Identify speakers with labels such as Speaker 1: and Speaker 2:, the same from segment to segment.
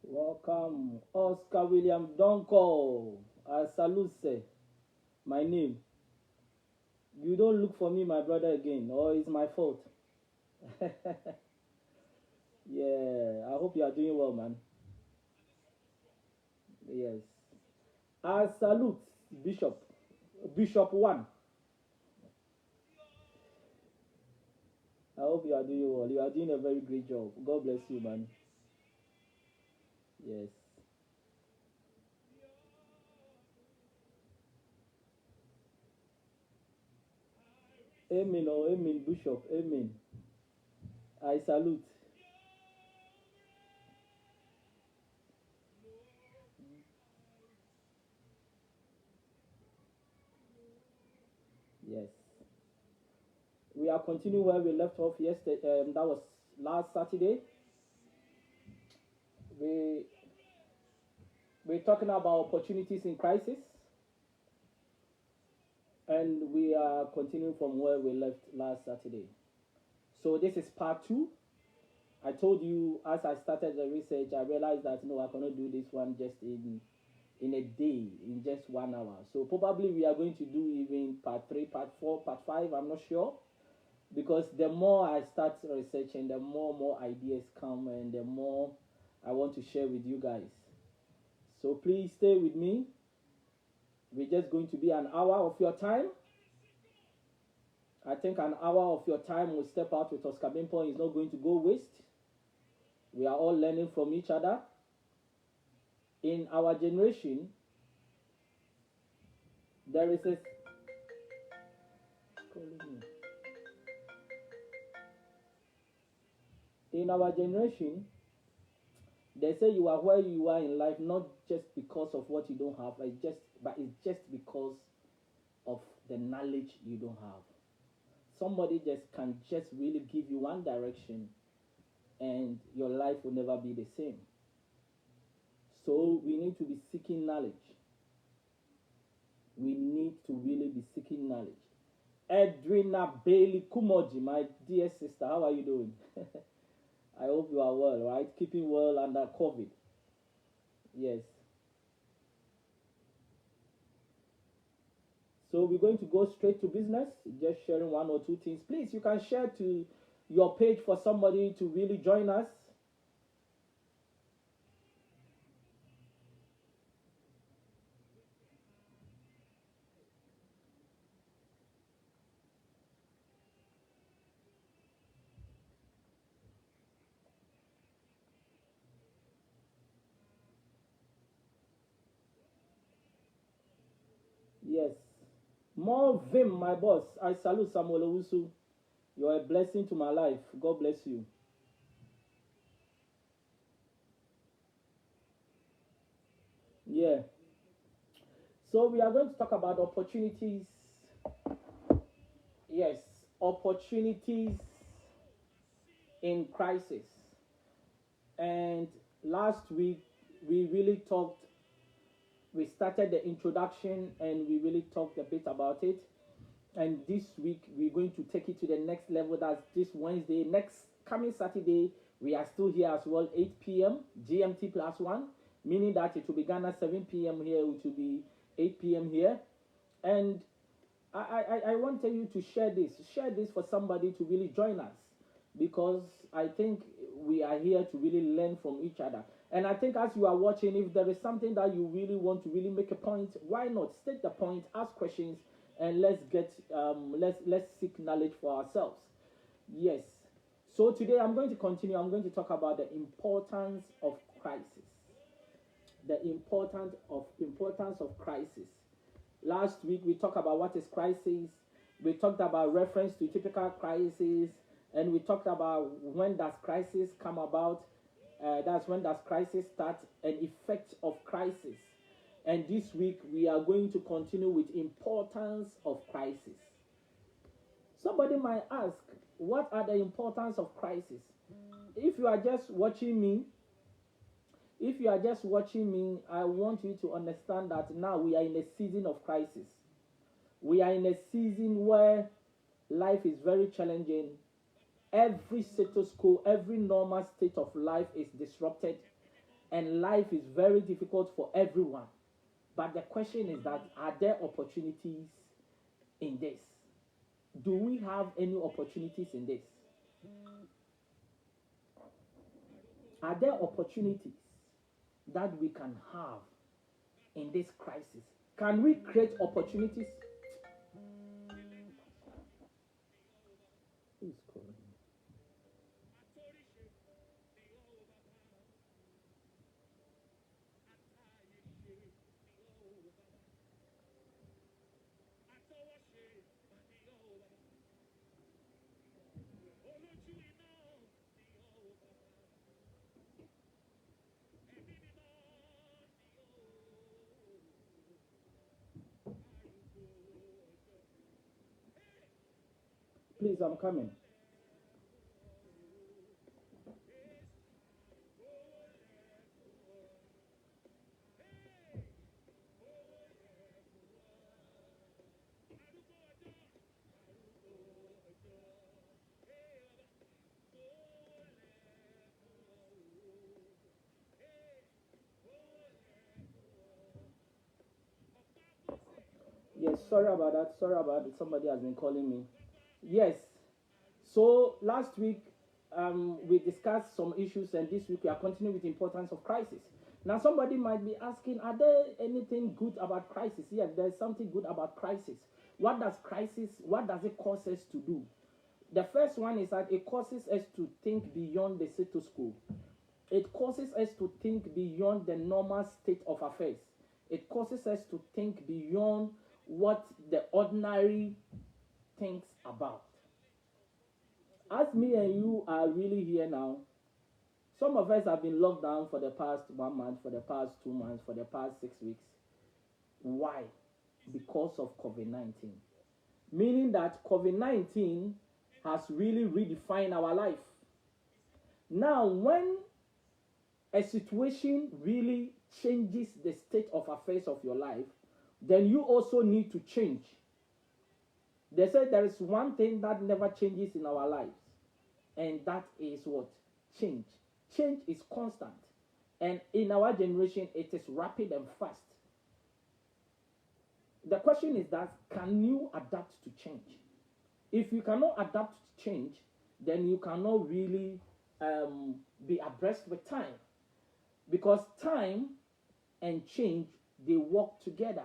Speaker 1: Welcome, Oscar William Donko. I salute, say, my name. You don't look for me, my brother, again, or it's my fault. Yeah, I hope you are doing well, man. Yes. I salute, Bishop. Bishop 1. I hope you are doing well. You are doing a very great job. God bless you, man. Yes. Amen, oh, amen, Bishop. Amen. I salute. Yes. We are continuing where we left off yesterday. That was last Saturday. We we're talking about opportunities in crisis, and we are continuing from where we left last Saturday. So this is part 2. I told you as I started the research, I realized that no, I cannot do this one just in a day, in just 1 hour. So probably we are going to do even part 3, part 4, part 5. I'm not sure, because the more I start researching, the more ideas come, and the more I want to share with you guys. So please stay with me. We're just going to be an hour of your time. I think an hour of your time will step out with Oscar Bimpong is not going to go waste. We are all learning from each other. In our generation, there is a in our generation, they say you are where you are in life not just because of what you don't have, but it's just because of the knowledge you don't have. Somebody can just really give you one direction, and your life will never be the same. So we need to be seeking knowledge. We need to really be seeking knowledge. Edwina Bailey Kumoji, my dear sister, how are you doing? I hope you are well, right? Keeping well under COVID. Yes. So we're going to go straight to business, just sharing 1 or 2 things. Please, you can share to your page for somebody to really join us. Yes. More Vim, my boss. I salute Samuel Owusu. You are a blessing to my life. God bless you. Yeah. So we are going to talk about opportunities. Yes, opportunities in crisis. And last week we really talked, we started the introduction and we really talked a bit about it. And this week we're going to take it to the next level. That's this Wednesday. Next coming Saturday, we are still here as well, 8 p.m. GMT plus 1, meaning that it will be Ghana 7 p.m. here, which will be 8 p.m. here. And I wanted you to share this for somebody to really join us, because I think we are here to really learn from each other. And I think as you are watching, if there is something that you really want to really make a point, why not state the point, ask questions, and let's get let's seek knowledge for ourselves. Yes. So today I'm going to continue. I'm going to talk about the importance of crisis. The importance of crisis. Last week we talked about what is crisis. We talked about reference to typical crisis, and we talked about when does crisis come about. That's when does crisis start, and effect of crisis. And this week we are going to continue with importance of crisis. Somebody might ask, what are the importance of crisis? If you are just watching me, I want you to understand that now we are in a season of crisis. We are in a season where life is very challenging. Every status quo, every normal state of life is disrupted, and life is very difficult for everyone. But the question is that, are there opportunities in this? Do we have any opportunities in this? Are there opportunities that we can have in this crisis? Can we create opportunities? Who's calling me? Please, I'm coming. Yes, sorry about that. Somebody has been calling me. Yes. So last week we discussed some issues, and this week we are continuing with the importance of crisis. Now somebody might be asking, are there anything good about crisis? Yes, there's something good about crisis. What does it cause us to do? The first one is that it causes us to think beyond the status quo. It causes us to think beyond the normal state of affairs. It causes us to think beyond what the ordinary thinks about. As me and you are really here now, some of us have been locked down for the past 1 month, for the past 2 months, for the past 6 weeks. Why? Because of COVID-19. Meaning that COVID-19 has really redefined our life. Now, when a situation really changes the state of affairs of your life, then you also need to change. They say there is one thing that never changes in our lives, and that is what? Change. Change is constant, and in our generation it is rapid and fast. The question is that, can you adapt to change? If you cannot adapt to change, then you cannot really be abreast with time, because time and change, they work together.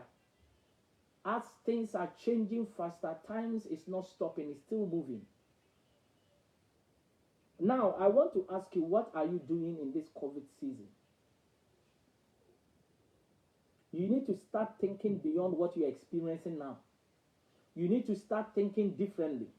Speaker 1: As things are changing faster, time is not stopping, it's still moving. Now, I want to ask you, what are you doing in this COVID season? You need to start thinking beyond what you're experiencing now. You need to start thinking differently.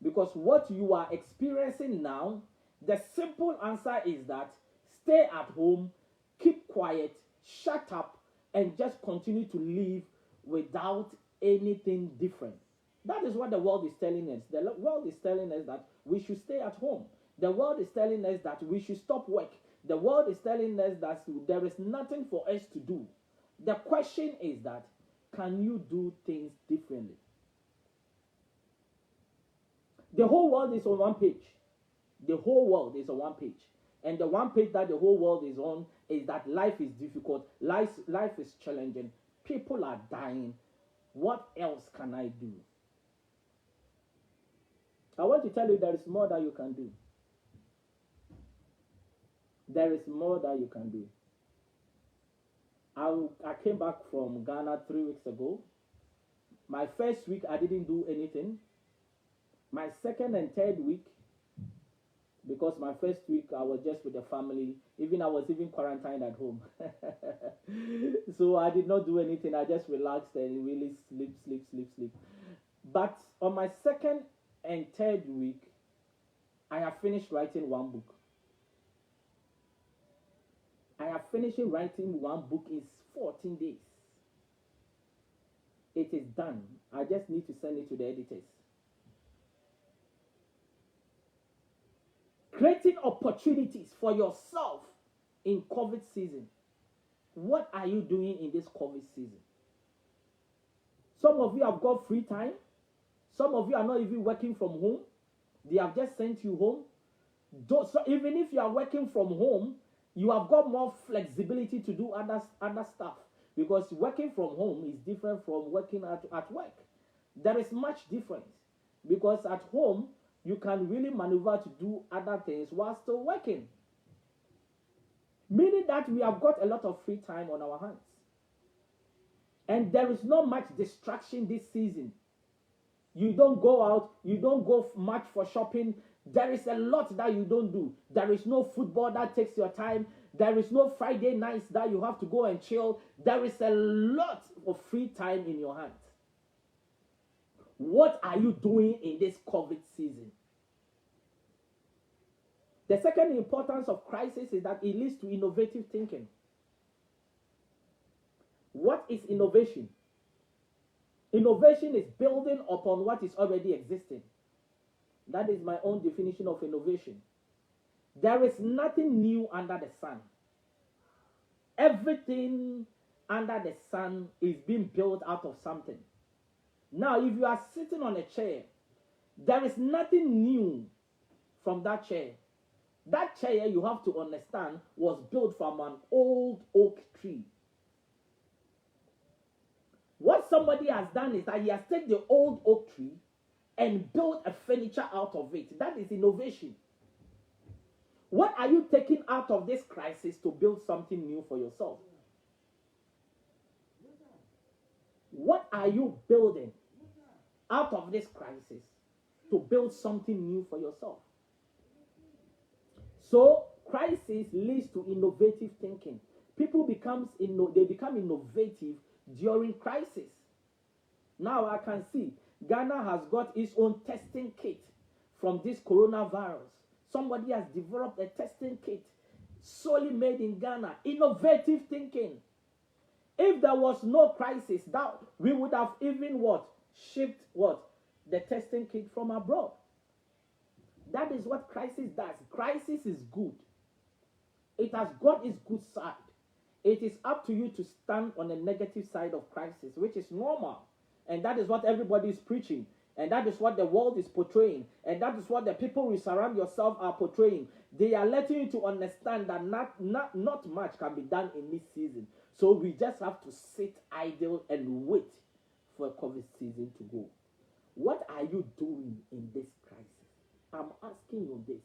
Speaker 1: Because what you are experiencing now, the simple answer is that stay at home, keep quiet, shut up, and just continue to live without anything different. That is what the world is telling us. The world is telling us that we should stay at home. The world is telling us that we should stop work. The world is telling us that there is nothing for us to do. The question is that, can you do things differently? The whole world is on one page. The whole world is on one page. And the one page that the whole world is on is that life is difficult, life is challenging, people are dying. What else can I do? I want to tell you there is more that you can do. There is more that you can do. I came back from Ghana 3 weeks ago. My first week, I didn't do anything. My second and third week, because my first week, I was just with the family. I was even quarantined at home. So I did not do anything. I just relaxed and really sleep. But on my second and third week, I have finished writing one book. I have finished writing one book in 14 days. It is done. I just need to send it to the editors. Creating opportunities for yourself in COVID season. What are you doing in this COVID season? Some of you have got free time. Some of you are not even working from home. They have just sent you home. So even if you are working from home, you have got more flexibility to do other stuff, because working from home is different from working at work. There is much difference, because at home you can really maneuver to do other things while still working. Meaning that we have got a lot of free time on our hands. And there is not much distraction this season. You don't go out, you don't go much for shopping. There is a lot that you don't do. There is no football that takes your time. There is no Friday nights that you have to go and chill. There is a lot of free time in your hands. What are you doing in this COVID season? The second importance of crisis is that it leads to innovative thinking. What is innovation? Innovation is building upon what is already existing. That is my own definition of innovation. There is nothing new under the sun. Everything under the sun is being built out of something. Now, if you are sitting on a chair, there is nothing new from that chair. That chair, you have to understand, was built from an old oak tree. What somebody has done is that he has taken the old oak tree and build a furniture out of it. That is innovation. What are you taking out of this crisis to build something new for yourself? What are you building out of this crisis to build something new for yourself? So, crisis leads to innovative thinking. People become innovative during crisis. Now I can see Ghana has got its own testing kit from this coronavirus. Somebody has developed a testing kit solely made in Ghana. Innovative thinking. If there was no crisis, that we would have even shipped the testing kit from abroad. That is what crisis does. Crisis is good. It has got its good side. It is up to you to stand on the negative side of crisis, which is normal. And that is what everybody is preaching. And that is what the world is portraying. And that is what the people you surround yourself are portraying. They are letting you to understand that not much can be done in this season. So we just have to sit idle and wait for a COVID season to go. What are you doing in this crisis? I'm asking you this.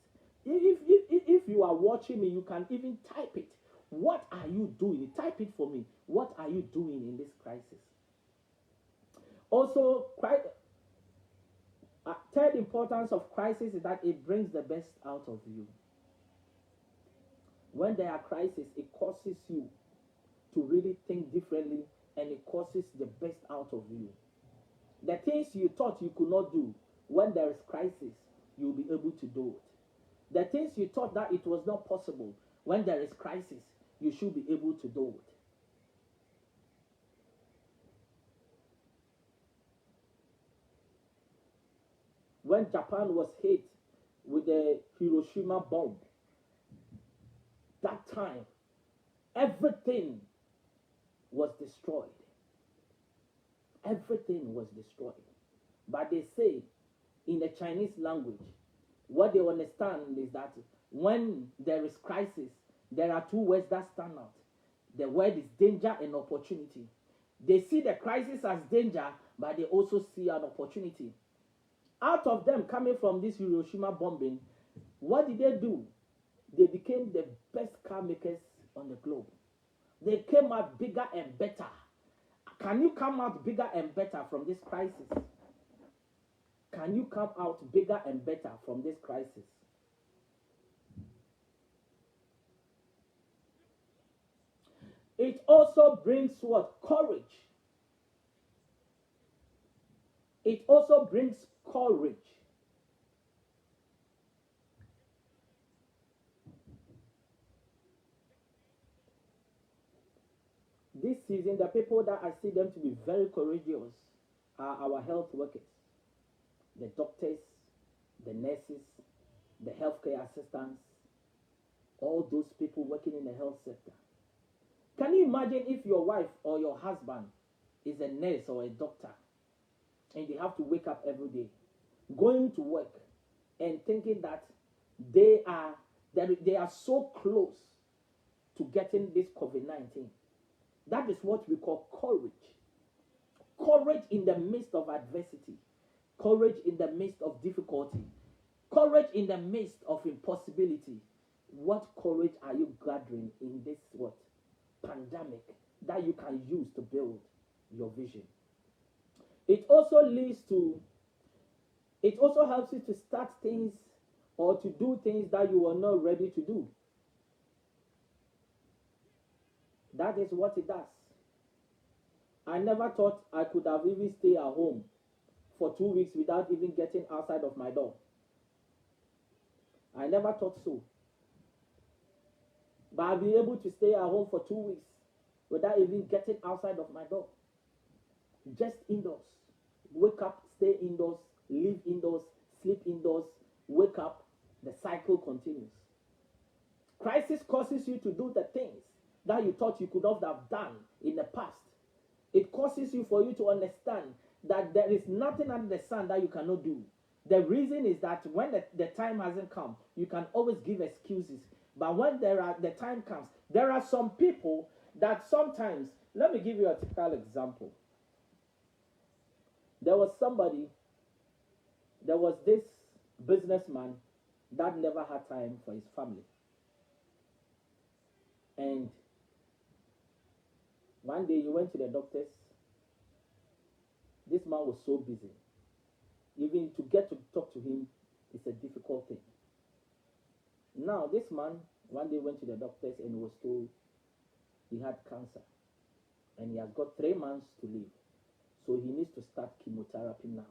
Speaker 1: If you are watching me, you can even type it. What are you doing? Type it for me. What are you doing in this crisis? Also, third importance of crisis is that it brings the best out of you. When there are crises, it causes you to really think differently, and it causes the best out of you. The things you thought you could not do, when there is crisis, you'll be able to do it. The things you thought that it was not possible, when there is crisis, you should be able to do it. When Japan was hit with the Hiroshima bomb, that time, everything was destroyed. Everything was destroyed. But they say in the Chinese language, what they understand is that when there is crisis, there are two words that stand out. The word is danger and opportunity. They see the crisis as danger, but they also see an opportunity. Out of them coming from this Hiroshima bombing, what did they do? They became the best car makers on the globe. They came out bigger and better. Can you come out bigger and better from this crisis? Can you come out bigger and better from this crisis? It also brings what? Courage. It also brings courage. This season, the people that I see them to be very courageous are our health workers, the doctors, the nurses, the healthcare assistants, all those people working in the health sector. Can you imagine if your wife or your husband is a nurse or a doctor and they have to wake up every day, going to work and thinking that they are so close to getting this COVID-19? That is what we call courage. Courage in the midst of adversity. Courage in the midst of difficulty. Courage in the midst of impossibility. What courage are you gathering in this what? Pandemic that you can use to build your vision? It also helps you to start things or to do things that you are not ready to do. That is what it does. I never thought I could have even stayed at home for 2 weeks without even getting outside of my door. I never thought so. But I'll be able to stay at home for 2 weeks without even getting outside of my door. Just indoors. Wake up, stay indoors, live indoors, sleep indoors, wake up. The cycle continues. Crisis causes you to do the things that you thought you could not have done in the past. It causes you for you to understand that there is nothing under the sun that you cannot do. The reason is that when the time hasn't come, you can always give excuses. But when the time comes, there are some people that sometimes, let me give you a typical example. There was this businessman that never had time for his family. And one day he went to the doctors. This man was so busy. Even to get to talk to him is a difficult thing. Now, this man one day went to the doctors and was told he had cancer. And he has got 3 months to live. So he needs to start chemotherapy now.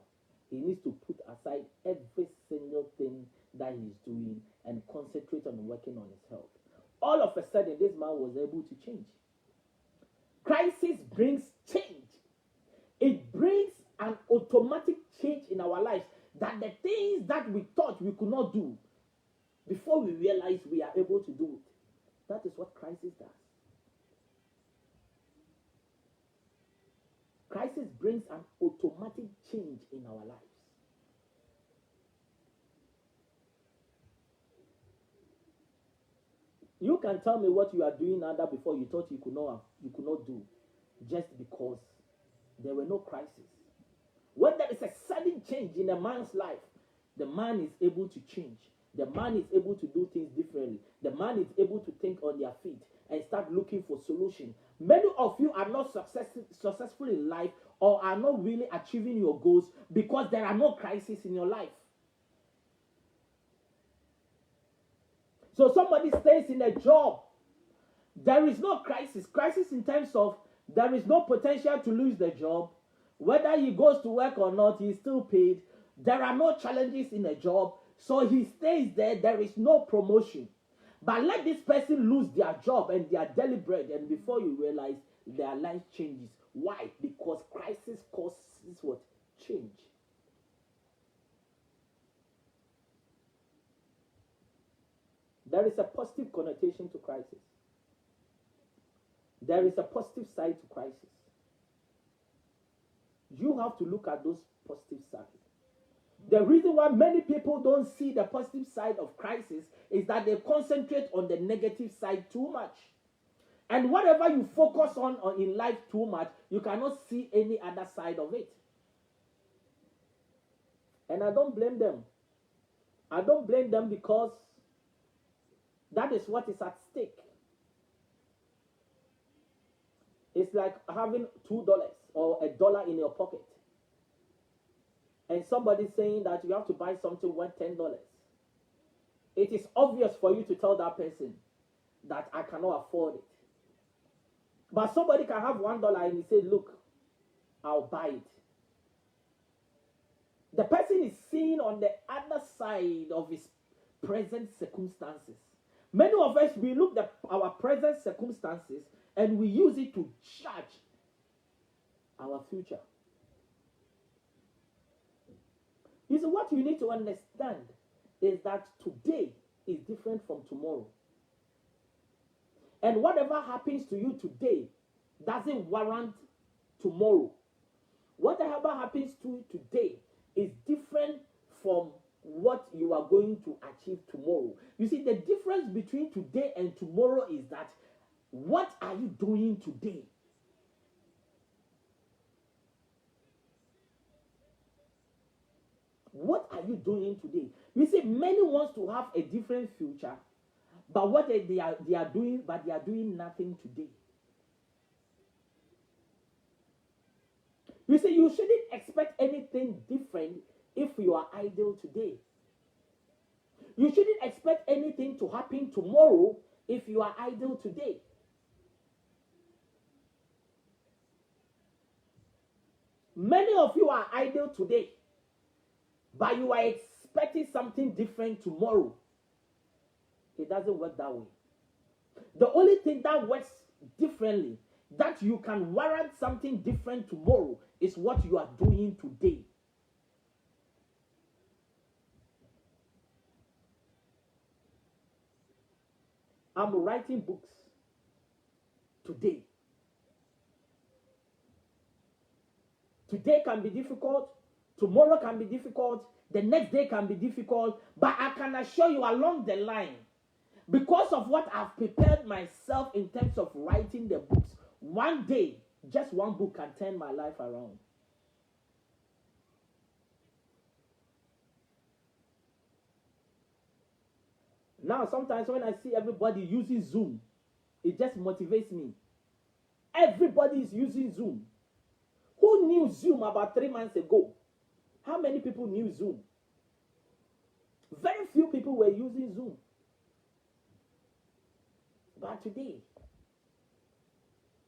Speaker 1: He needs to put aside every single thing that he's doing and concentrate on working on his health. All of a sudden, this man was able to change. Crisis brings change. It brings an automatic change in our lives, that the things that we thought we could not do, before we realize we are able to do it. That is what crisis does. Crisis brings an automatic change in our lives. You can tell me what you are doing now that before you thought you could not do, just because there were no crises. When there is a sudden change in a man's life, the man is able to change. The man is able to do things differently. The man is able to think on their feet and start looking for solutions. Many of you are not successful in life or are not really achieving your goals because there are no crises in your life. So somebody stays in a job. There is no crisis. Crisis in terms of there is no potential to lose the job. Whether he goes to work or not, he is still paid. There are no challenges in a job. So he stays there. There is no promotion. But let this person lose their job and their daily bread, and before you realize, their life changes. Why? Because crisis causes what? Change. There is a positive connotation to crisis. There is a positive side to crisis. You have to look at those positive sides. The reason why many people don't see the positive side of crisis is that they concentrate on the negative side too much. And whatever you focus on in life too much, you cannot see any other side of it. And I don't blame them. I don't blame them because that is what is at stake. It's like having $2 or $1 in your pocket. And somebody saying that you have to buy something worth $10. It is obvious for you to tell that person that I cannot afford it. But somebody can have $1 and he says, look, I'll buy it. The person is seeing on the other side of his present circumstances. Many of us, we look at our present circumstances and we use it to judge our future. You see, what you need to understand is that today is different from tomorrow. And whatever happens to you today doesn't warrant tomorrow. Whatever happens to you today is different from what you are going to achieve tomorrow. You see, the difference between today and tomorrow is that what are you doing today? What are you doing today? You see, many want to have a different future, but what they are doing nothing today. You see, you shouldn't expect anything different if you are idle today. You shouldn't expect anything to happen tomorrow if you are idle today. Many of you are idle today, but you are expecting something different tomorrow. It doesn't work that way. The only thing that works differently, that you can warrant something different tomorrow, is what you are doing today. I'm writing books today. Today can be difficult, tomorrow can be difficult, the next day can be difficult, but I can assure you along the line, because of what I've prepared myself in terms of writing the books, one day, just one book can turn my life around. Now, sometimes when I see everybody using Zoom, it just motivates me. Everybody is using Zoom. Who knew Zoom about 3 months ago? How many people knew Zoom? Very few people were using Zoom. But today,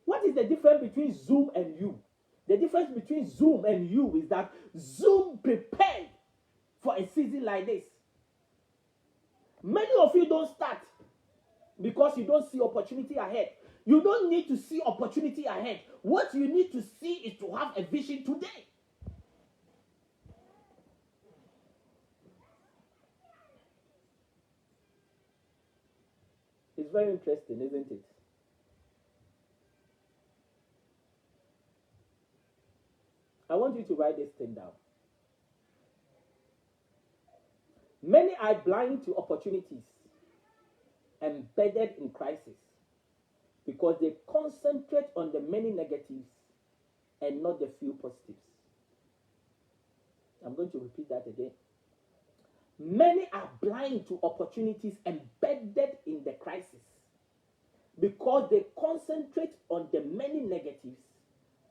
Speaker 1: what is the difference between Zoom and you? The difference between Zoom and you is that Zoom prepared for a season like this. Many of you don't start because you don't see opportunity ahead. You don't need to see opportunity ahead. What you need to see is to have a vision today. It's very interesting, isn't it? I want you to write this thing down. Many are blind to opportunities embedded in crisis because they concentrate on the many negatives and not the few positives. I'm going to repeat that again. Many are blind to opportunities embedded in the crisis because they concentrate on the many negatives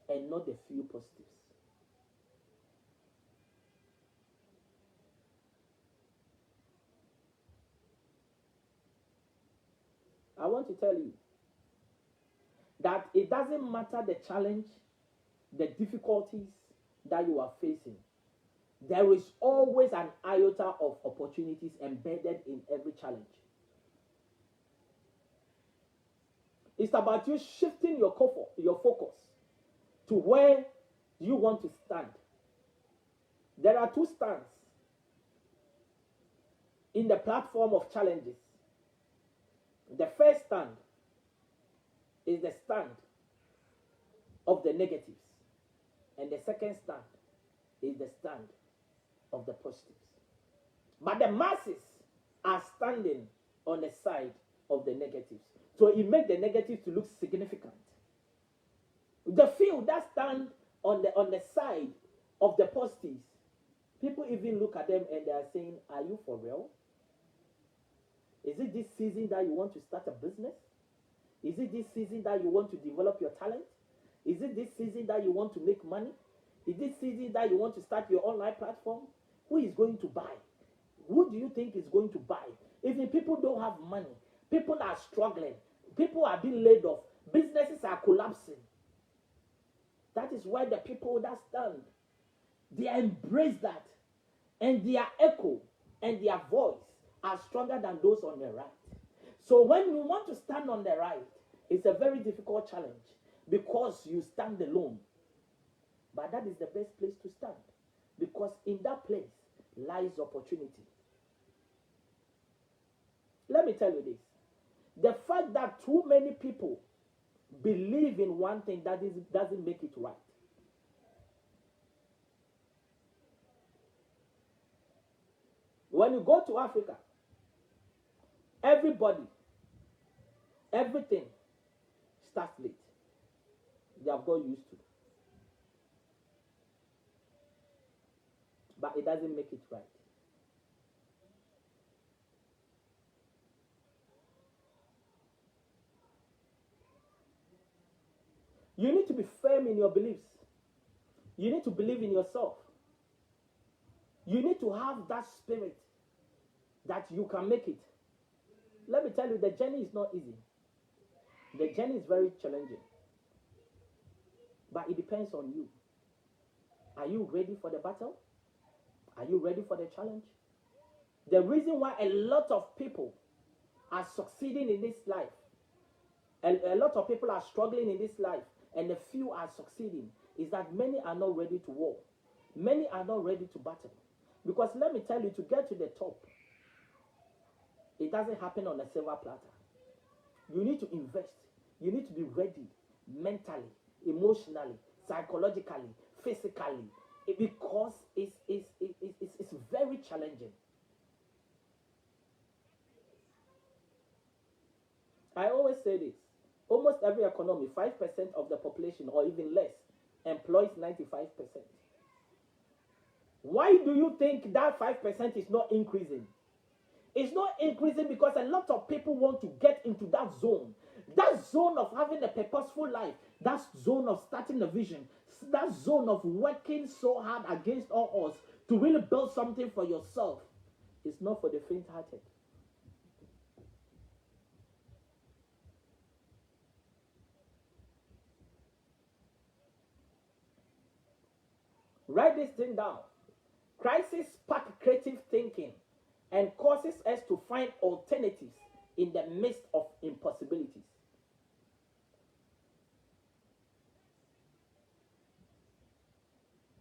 Speaker 1: and not the few positives. I want to tell you that it doesn't matter the challenge, the difficulties that you are facing. There is always an iota of opportunities embedded in every challenge. It's about you shifting your focus to where you want to stand. There are two stands in the platform of challenges. The first stand is the stand of the negatives, and the second stand is the stand of the positives. But the masses are standing on the side of the negatives. So it makes the negatives to look significant. The few that stand on the side of the positives, people even look at them and they are saying, are you for real? Is it this season that you want to start a business? Is it this season that you want to develop your talent? Is it this season that you want to make money? Is this season that you want to start your online platform? Who is going to buy? Who do you think is going to buy? If people don't have money, people are struggling, people are being laid off, businesses are collapsing. That is why the people that stand, they embrace that, and their echo and their voice are stronger than those on the right. So when you want to stand on the right, it's a very difficult challenge because you stand alone. But that is the best place to stand, because in that place lies opportunity. Let me tell you this. The fact that too many people believe in one thing doesn't make it right. When you go to Africa, everybody, everything starts late. They have got used to. But it doesn't make it right. You need to be firm in your beliefs. You need to believe in yourself. You need to have that spirit that you can make it. Let me tell you, the journey is not easy. The journey is very challenging. But it depends on you. Are you ready for the battle? Are you ready for the challenge? The reason why a lot of people are succeeding in this life, a lot of people are struggling in this life, and a few are succeeding, is that many are not ready to war. Many are not ready to battle. Because let me tell you, to get to the top, it doesn't happen on a silver platter. You need to invest. You need to be ready mentally, emotionally, psychologically, physically, because it's very challenging. I always say this. Almost every economy, 5% of the population or even less employs 95%. Why do you think that 5% is not increasing? It's not increasing because a lot of people want to get into that zone of having a purposeful life, that zone of starting a vision, that zone of working so hard against all odds to really build something for yourself. It's not for the faint-hearted. Write this thing down. Crisis spark creative thinking and causes us to find alternatives in the midst of impossibilities.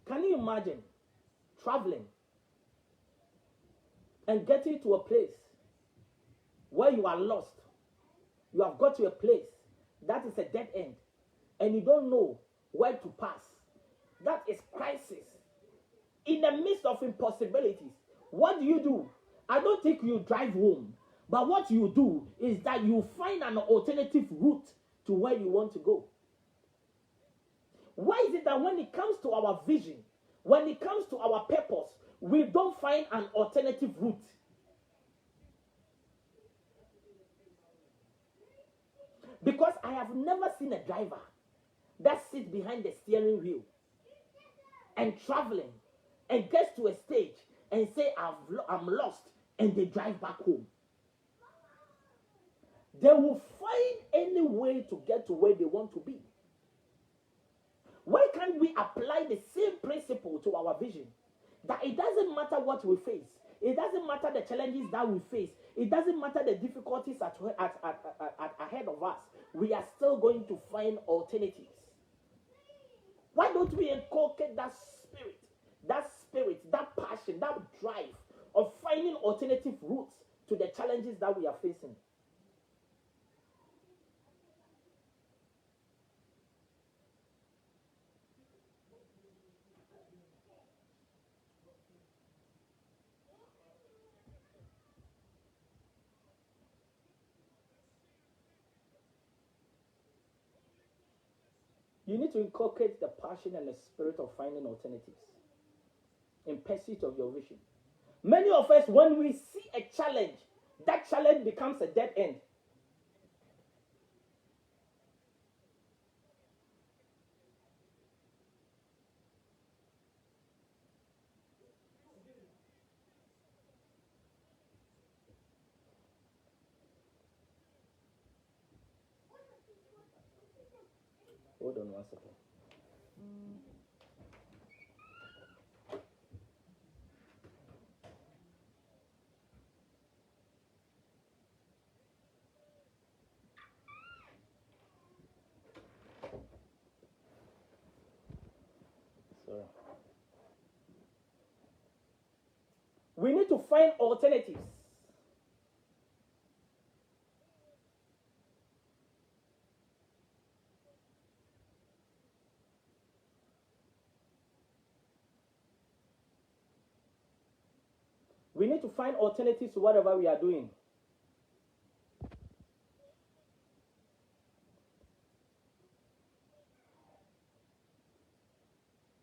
Speaker 1: Can you imagine traveling and getting to a place where you are lost? You have got to a place that is a dead end and you don't know where to pass. That is crisis. In the midst of impossibilities, what do? I don't think you drive home, but what you do is that you find an alternative route to where you want to go. Why is it that when it comes to our vision, when it comes to our purpose, we don't find an alternative route? Because I have never seen a driver that sits behind the steering wheel and traveling and gets to a stage and say, I'm lost, and they drive back home. They will find any way to get to where they want to be. Why can't we apply the same principle to our vision? That it doesn't matter what we face. It doesn't matter the challenges that we face. It doesn't matter the difficulties ahead of us. We are still going to find alternatives. Why don't we inculcate that spirit, that passion, that drive of finding alternative routes to the challenges that we are facing? You need to inculcate the passion and the spirit of finding alternatives in pursuit of your vision. Many of us, when we see a challenge, that challenge becomes a dead end. Hold on 1 second. Sorry. We need to find alternatives. We need to find alternatives to whatever we are doing.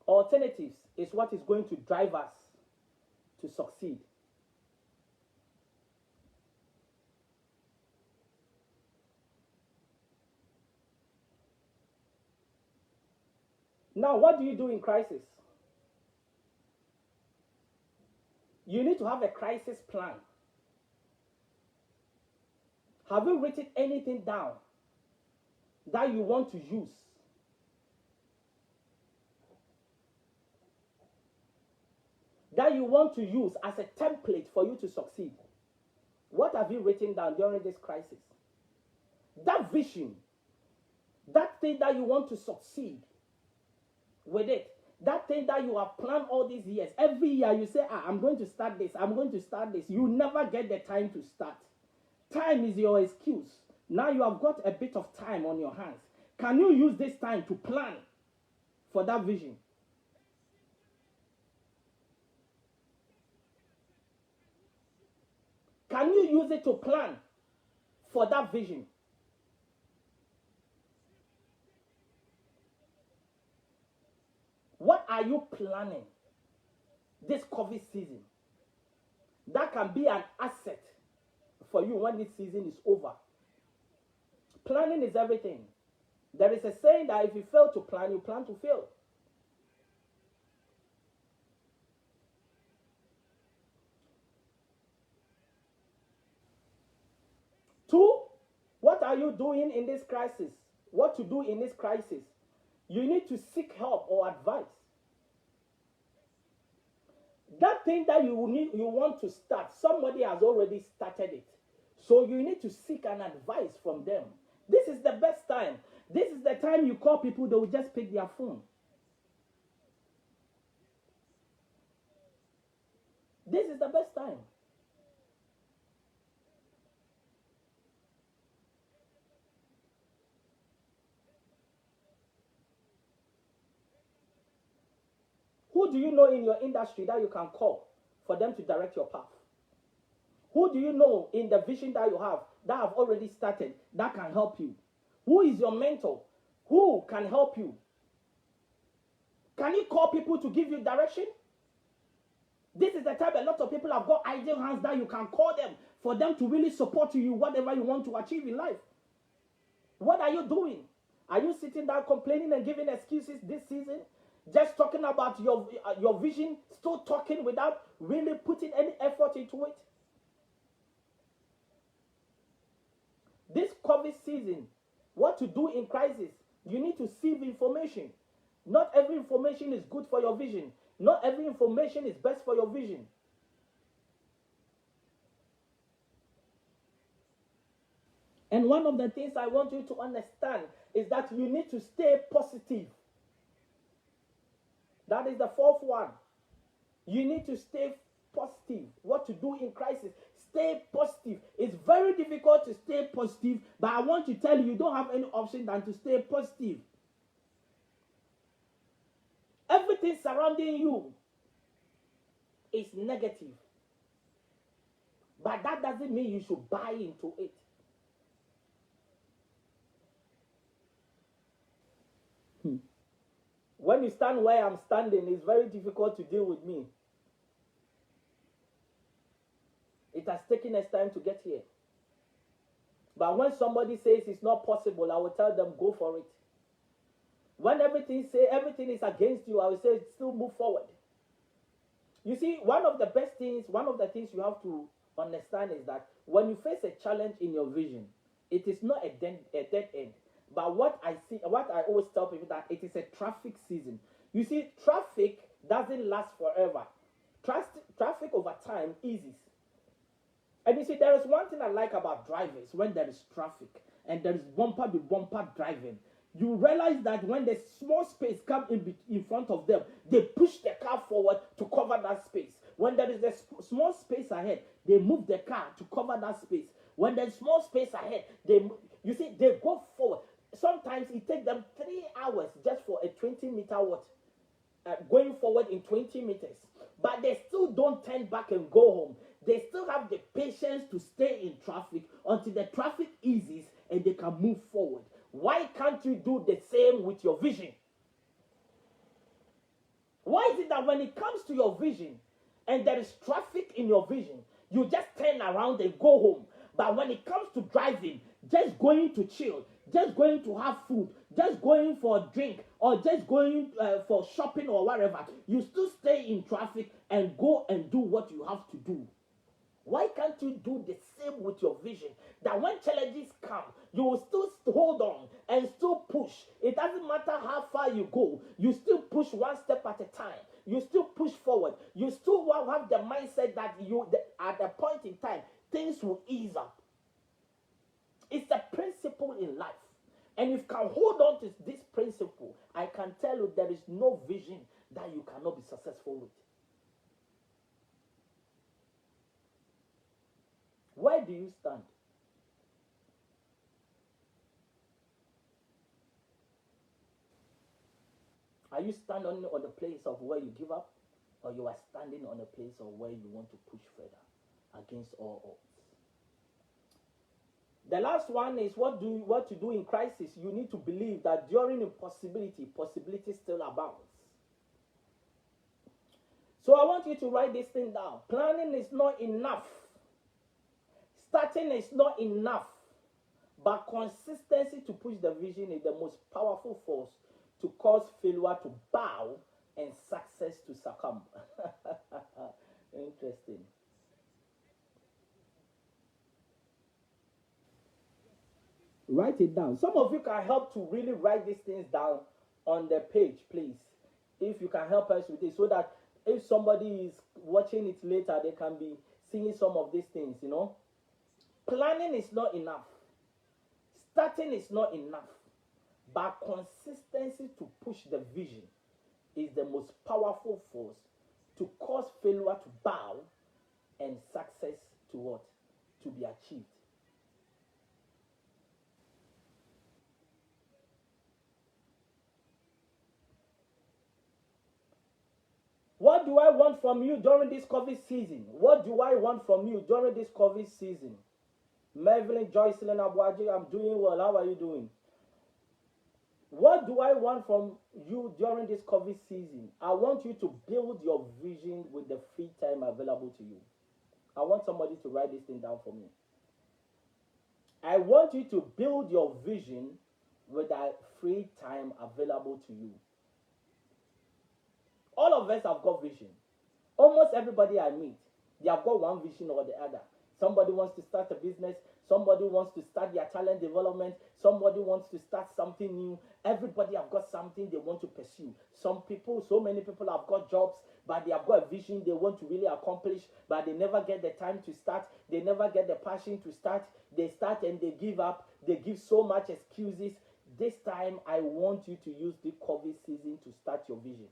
Speaker 1: Alternatives is what is going to drive us to succeed. Now, what do you do in crisis? You need to have a crisis plan. Have you written anything down that you want to use? That you want to use as a template for you to succeed? What have you written down during this crisis? That vision, that thing that you want to succeed with it, that thing that you have planned all these years. Every year you say, I'm going to start this, I'm going to start this. You never get the time to start. Time is your excuse. Now you have got a bit of time on your hands. Can you use this time to plan for that vision? Can you use it to plan for that vision? What are you planning this COVID season that can be an asset for you when this season is over? Planning is everything. There is a saying that if you fail to plan, you plan to fail. Two, what are you doing in this crisis? What to do in this crisis? You need to seek help or advice. That thing that you want to start, somebody has already started it. So you need to seek an advice from them. This is the best time. This is the time you call people, they will just pick their phone. This is the best time. Who do you know in your industry that you can call for them to direct your path? Who do you know in the vision that you have that have already started that can help you? Who is your mentor? Who can help you? Can you call people to give you direction? This is the time a lot of people have got ideal hands that you can call them for them to really support you, whatever you want to achieve in life. What are you doing? Are you sitting down complaining and giving excuses this season? Just talking about your vision, still talking without really putting any effort into it? This COVID season, what to do in crisis? You need to sieve information. Not every information is good for your vision. Not every information is best for your vision. And one of the things I want you to understand is that you need to stay positive. That is the fourth one. You need to stay positive. What to do in crisis? Stay positive. It's very difficult to stay positive, but I want to tell you, you don't have any option than to stay positive. Everything surrounding you is negative. But that doesn't mean you should buy into it. When you stand where I'm standing, it's very difficult to deal with me. It has taken us time to get here. But when somebody says it's not possible, I will tell them, go for it. When everything is against you, I will say, still move forward. You see, one of the things you have to understand is that when you face a challenge in your vision, it is not a dead end. But what I always tell people, that it is a traffic season. You see, traffic doesn't last forever. Traffic over time eases. And you see, there is one thing I like about drivers. When there is traffic and there is bumper to bumper driving, you realize that when the small space comes in front of them, they push the car forward to cover that space. When there is a small space ahead, they move the car to cover that space. When there's small space ahead, they go forward. Sometimes it takes them 3 hours just for a 20-meter going forward in 20 meters. But they still don't turn back and go home. They still have the patience to stay in traffic until the traffic eases and they can move forward. Why can't you do the same with your vision? Why is it that when it comes to your vision and there is traffic in your vision, you just turn around and go home? But when it comes to driving, just going to chill, just going to have food, just going for a drink, or just going for shopping or whatever, you still stay in traffic and go and do what you have to do. Why can't you do the same with your vision? That when challenges come, you will still hold on and still push. It doesn't matter how far you go. You still push one step at a time. You still push forward. You still have the mindset that at a point in time, things will ease up. It's a principle in life. And if you can hold on to this principle, I can tell you there is no vision that you cannot be successful with. Where do you stand? Are you standing on the place of where you give up, or you are standing on a place of where you want to push further against all odds? The last one is what to do in crisis. You need to believe that during impossibility, possibility still abounds. So I want you to write this thing down. Planning is not enough. Starting is not enough, but consistency to push the vision is the most powerful force to cause failure to bow and success to succumb. Interesting. Write it down. Some of you can help to really write these things down on the page, please. If you can help us with this, so that if somebody is watching it later, they can be seeing some of these things, Planning is not enough. Starting is not enough. But consistency to push the vision is the most powerful force to cause failure to bow and success to what? To be achieved. What do I want from you during this COVID season? What do I want from you during this COVID season? Mervyn, Joycelyn, Abuaji, I'm doing well. How are you doing? What do I want from you during this COVID season? I want you to build your vision with the free time available to you. I want somebody to write this thing down for me. I want you to build your vision with the free time available to you. All of us have got vision. Almost everybody I meet, they have got one vision or the other. Somebody wants to start a business. Somebody wants to start their talent development. Somebody wants to start something new. Everybody have got something they want to pursue. So many people have got jobs, but they have got a vision they want to really accomplish, but they never get the time to start. They never get the passion to start. They start and they give up. They give so much excuses. This time, I want you to use the COVID season to start your vision.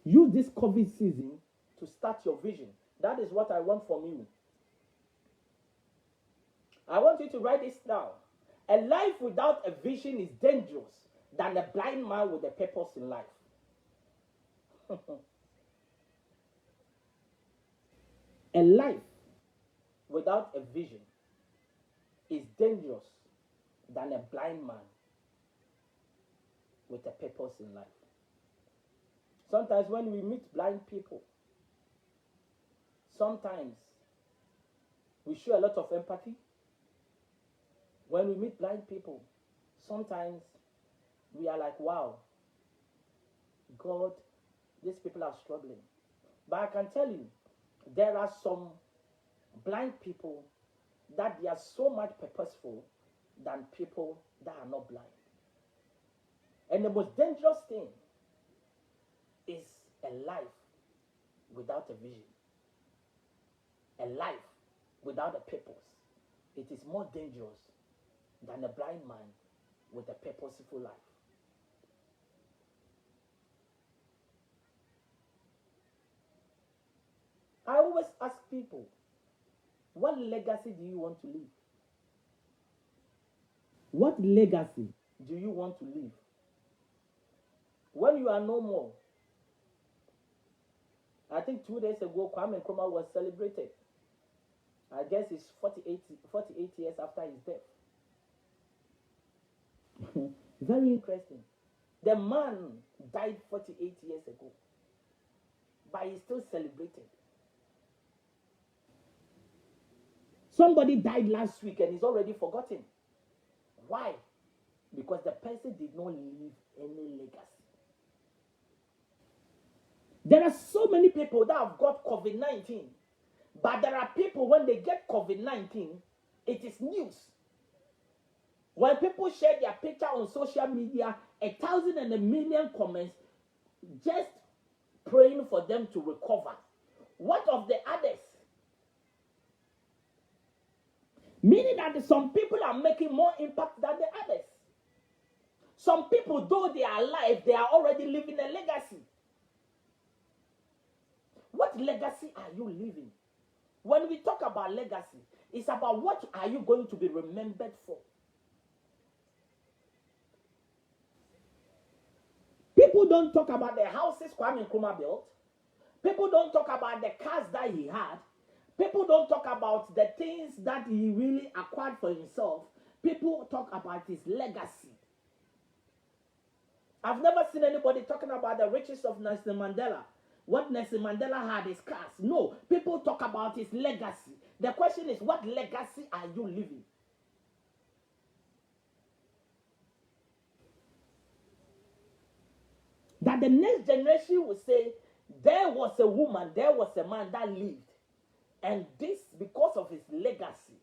Speaker 1: Use this COVID season to start your vision. That is what I want from you. I want you to write this down. A life without a vision is dangerous than a blind man with a purpose in life. A life without a vision is dangerous than a blind man with a purpose in life. Sometimes when we meet blind people, sometimes we show a lot of empathy. When we meet blind people, sometimes we are like, wow, God, these people are struggling. But I can tell you, there are some blind people that they are so much purposeful than people that are not blind. And the most dangerous thing is a life without a vision, a life without a purpose. It is more dangerous than a blind man with a purposeful life. I always ask people, what legacy do you want to leave? What legacy do you want to leave? When you are no more, I think 2 days ago, Kwame Nkrumah was celebrated. I guess it's 48 years after his death. Very interesting. The man died 48 years ago, but he's still celebrated. Somebody died last week and he's already forgotten. Why? Because the person did not leave any legacy. There are so many people that have got COVID-19, but there are people, when they get COVID-19, it is news. When people share their picture on social media, 1,000 and 1,000,000 comments, just praying for them to recover. What of the others? Meaning that some people are making more impact than the others. Some people, though they are alive, they are already living a legacy. What legacy are you living? When we talk about legacy, it's about what are you going to be remembered for. People don't talk about the houses Kwame Nkrumah built. People don't talk about the cars that he had. People don't talk about the things that he really acquired for himself. People talk about his legacy. I've never seen anybody talking about the riches of Nelson Mandela. What Nelson Mandela had is cars. No, people talk about his legacy. The question is, what legacy are you living? That the next generation will say, there was a woman, there was a man that lived. And this, because of his legacy,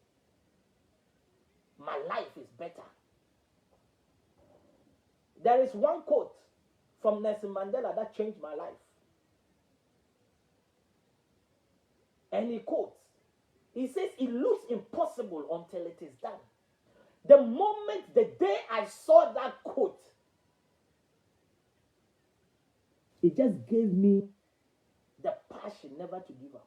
Speaker 1: my life is better. There is one quote from Nelson Mandela that changed my life. And he quotes, he says, it looks impossible until it is done. The moment, the day I saw that quote, it just gave me the passion never to give up.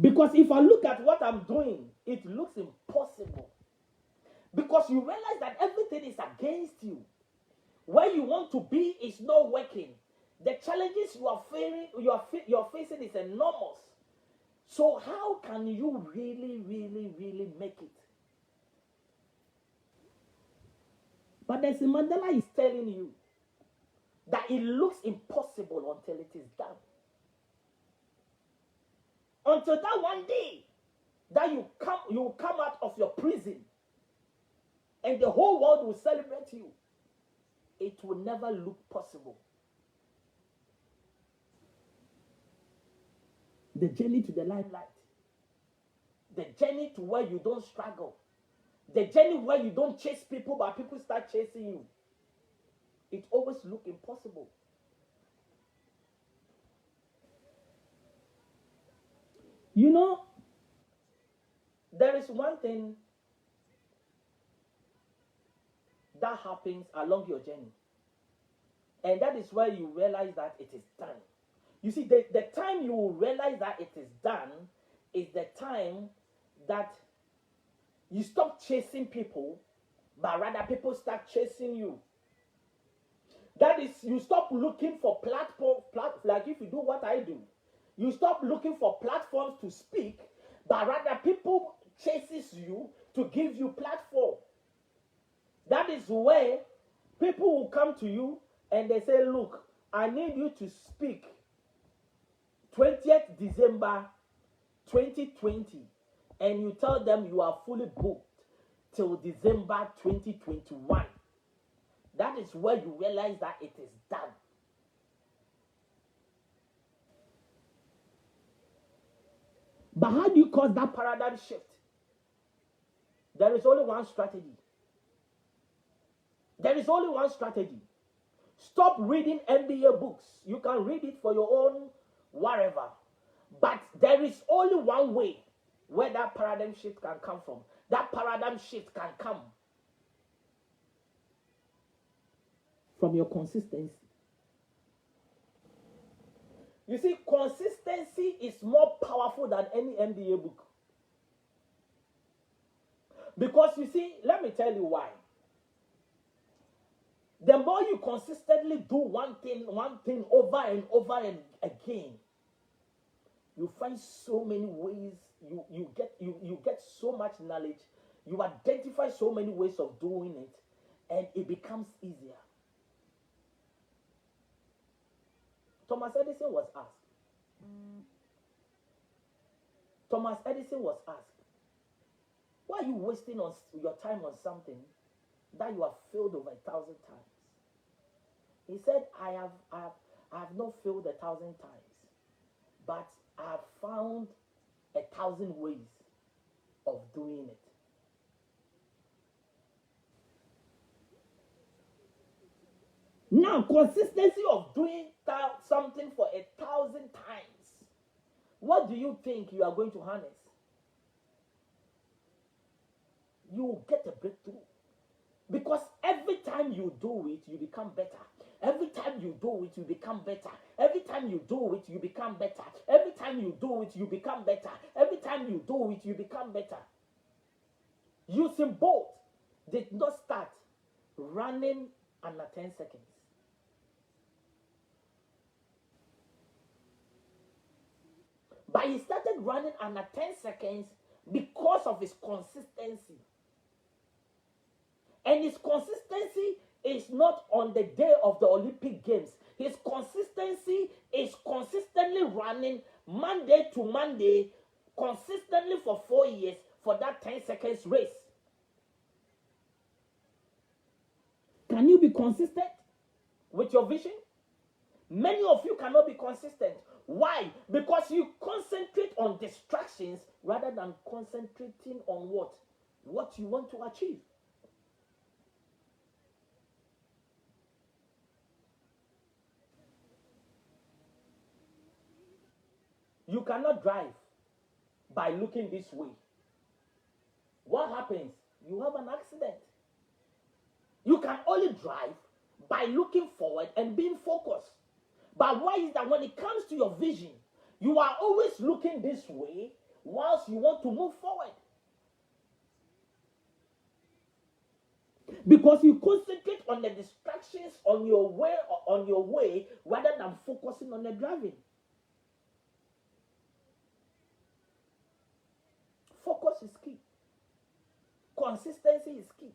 Speaker 1: Because if I look at what I'm doing, it looks impossible. Because you realize that everything is against you. Where you want to be is not working. The challenges you're facing is enormous. So how can you really make it? But Nelson Mandela is telling you that it looks impossible until it is done. Until that one day that you come out of your prison and the whole world will celebrate you, it will never look possible. The journey to the limelight, the journey to where you don't struggle, the journey where you don't chase people but people start chasing you, it always looks impossible. You know, there is one thing that happens along your journey. And that is where you realize that it is done. You see, the time you will realize that it is done is the time that you stop chasing people, but rather people start chasing you. That is, you stop looking for platform, like if you do what I do, you stop stop looking for platforms to speak, but rather people chases you to give you platform. That is where people will come to you and they say, look, I need you to speak 20th December 2020, and you tell them you are fully booked till December 2021. That is where you realize that it is done. But how do you cause that paradigm shift? There is only one strategy. There is only one strategy. Stop reading MBA books. You can read it for your own whatever. But there is only one way where that paradigm shift can come from. That paradigm shift can come from your consistency. You see, consistency is more powerful than any MBA book. Because you see, let me tell you why. The more you consistently do one thing over and over and again, you find so many ways, you get so much knowledge, you identify so many ways of doing it, and it becomes easier. Thomas Edison was asked. Why are you wasting your time on something that you have failed over 1,000 times? He said, I have not failed 1,000 times, but I have found 1,000 ways of doing it. Now, consistency of doing something for 1,000 times. What do you think you are going to harness? You will get a breakthrough. Because every time you do it, you become better. Every time you do it, you become better. Every time you do it, you become better. Every time you do it, you become better. Every time you do it, you become better. Usain Bolt did not start running under 10 seconds. But he started running under 10 seconds because of his consistency. And his consistency is not on the day of the Olympic Games. His consistency is consistently running Monday to Monday, consistently for 4 years for that 10 seconds race. Can you be consistent with your vision? Many of you cannot be consistent. Why? Because you concentrate on distractions rather than concentrating on what you want to achieve. You cannot drive by looking this way. What happens? You have an accident. You can only drive by looking forward and being focused. But why is that when it comes to your vision, you are always looking this way whilst you want to move forward? Because you concentrate on the distractions on your way rather than focusing on the driving. Focus is key. Consistency is key.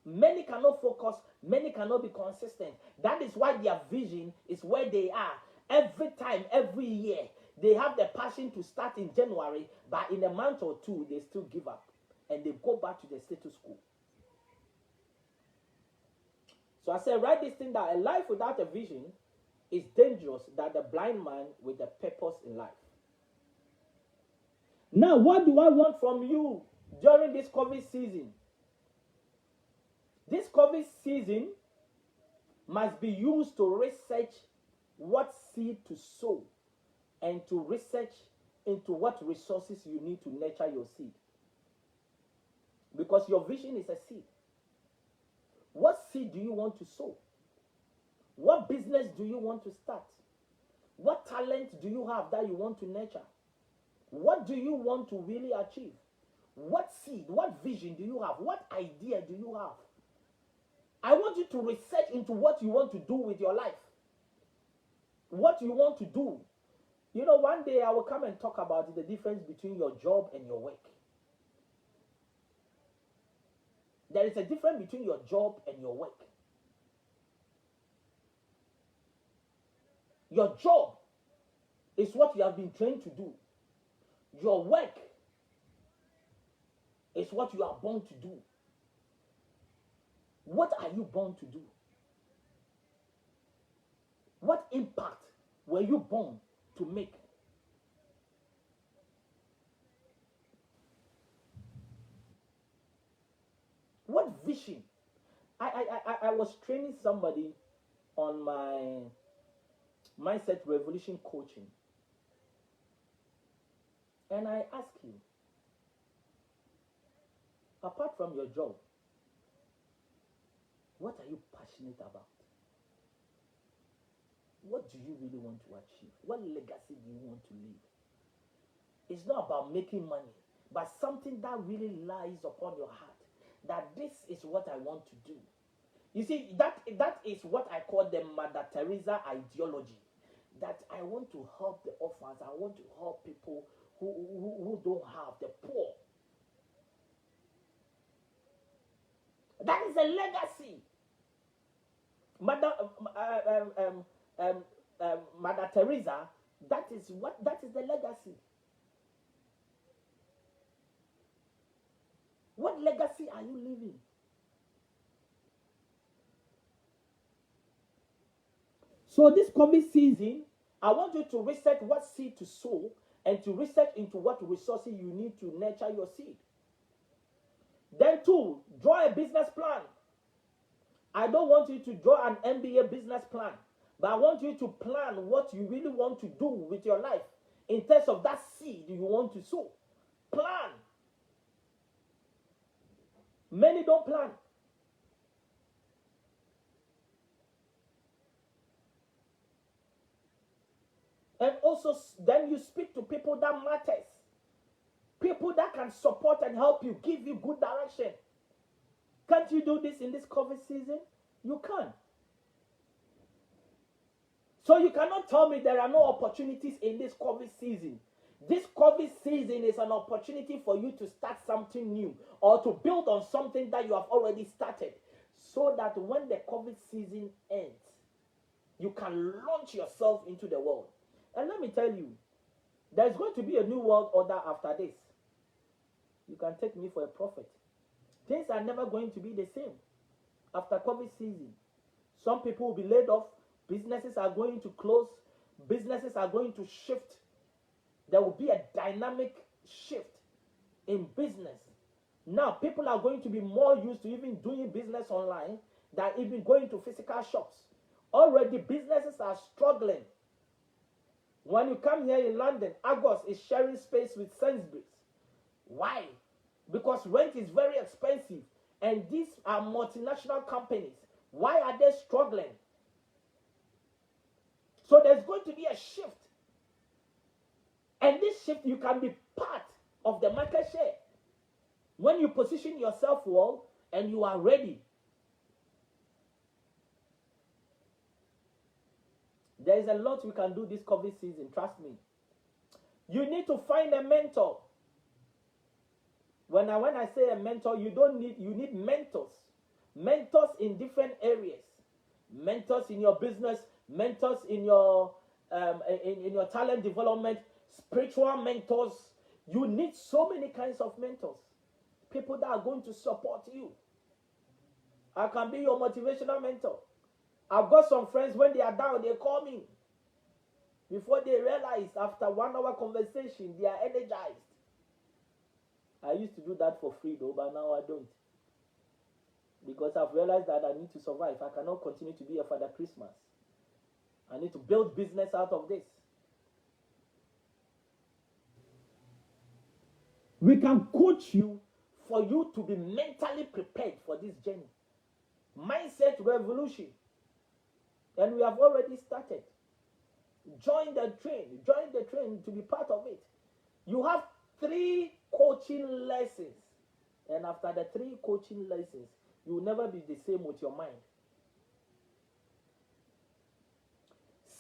Speaker 1: Many cannot focus, many cannot be consistent. That is why their vision is where they are. Every time, every year, they have the passion to start in January, but in a month or two, they still give up and they go back to the status quo. So I said, write this thing down. A life without a vision is dangerous than the blind man with a purpose in life. Now, what do I want from you during this COVID season? This COVID season must be used to research what seed to sow and to research into what resources you need to nurture your seed. Because your vision is a seed. What seed do you want to sow? What business do you want to start? What talent do you have that you want to nurture? What do you want to really achieve? What seed, what vision do you have? What idea do you have? I want you to research into what you want to do with your life. What you want to do. You know, one day I will come and talk about the difference between your job and your work. There is a difference between your job and your work. Your job is what you have been trained to do. Your work is what you are born to do. What are you born to do? What impact were you born to make? What vision? I was training somebody on my mindset revolution coaching, and I asked him, apart from your job, what are you passionate about? What do you really want to achieve? What legacy do you want to leave? It's not about making money, but something that really lies upon your heart, that this is what I want to do. You see, that is what I call the Mother Teresa ideology, that I want to help the orphans. I want to help people who don't have, the poor. That is a legacy. Mother Teresa, that is the legacy. What legacy are you leaving? So this COVID season, I want you to research what seed to sow and to research into what resources you need to nurture your seed. Then 2, draw a business plan. I don't want you to draw an MBA business plan, but I want you to plan what you really want to do with your life in terms of that seed you want to sow. Plan. Many don't plan. And also, then you speak to people that matters. People that can support and help you, give you good direction. Can't you do this in this COVID season? You can. So you cannot tell me there are no opportunities in this COVID season. This COVID season is an opportunity for you to start something new or to build on something that you have already started, so that when the COVID season ends, you can launch yourself into the world. And let me tell you, there's going to be a new world order after this. You can take me for a prophet. Things are never going to be the same after COVID season. Some people will be laid off. Businesses are going to close. Businesses are going to shift. There will be a dynamic shift in business. Now, people are going to be more used to even doing business online than even going to physical shops. Already, businesses are struggling. When you come here in London, Argos is sharing space with Sainsbury's. Why? Because rent is very expensive, and these are multinational companies. Why are they struggling? So there's going to be a shift. And this shift, you can be part of the market share. When you position yourself well and you are ready. There is a lot we can do this COVID season, trust me. You need to find a mentor. When I say a mentor, you need mentors. Mentors in different areas. Mentors in your business, mentors in your talent development, spiritual mentors. You need so many kinds of mentors. People that are going to support you. I can be your motivational mentor. I've got some friends, when they are down, they call me. Before they realize, after 1 hour conversation, they are energized. I used to do that for free though, but now I don't. Because I've realized that I need to survive. I cannot continue to be a Father Christmas. I need to build business out of this. We can coach you for you to be mentally prepared for this journey. Mindset revolution. And we have already started. Join the train to be part of it. You have 3 coaching lessons. And after the 3 coaching lessons, you will never be the same with your mind.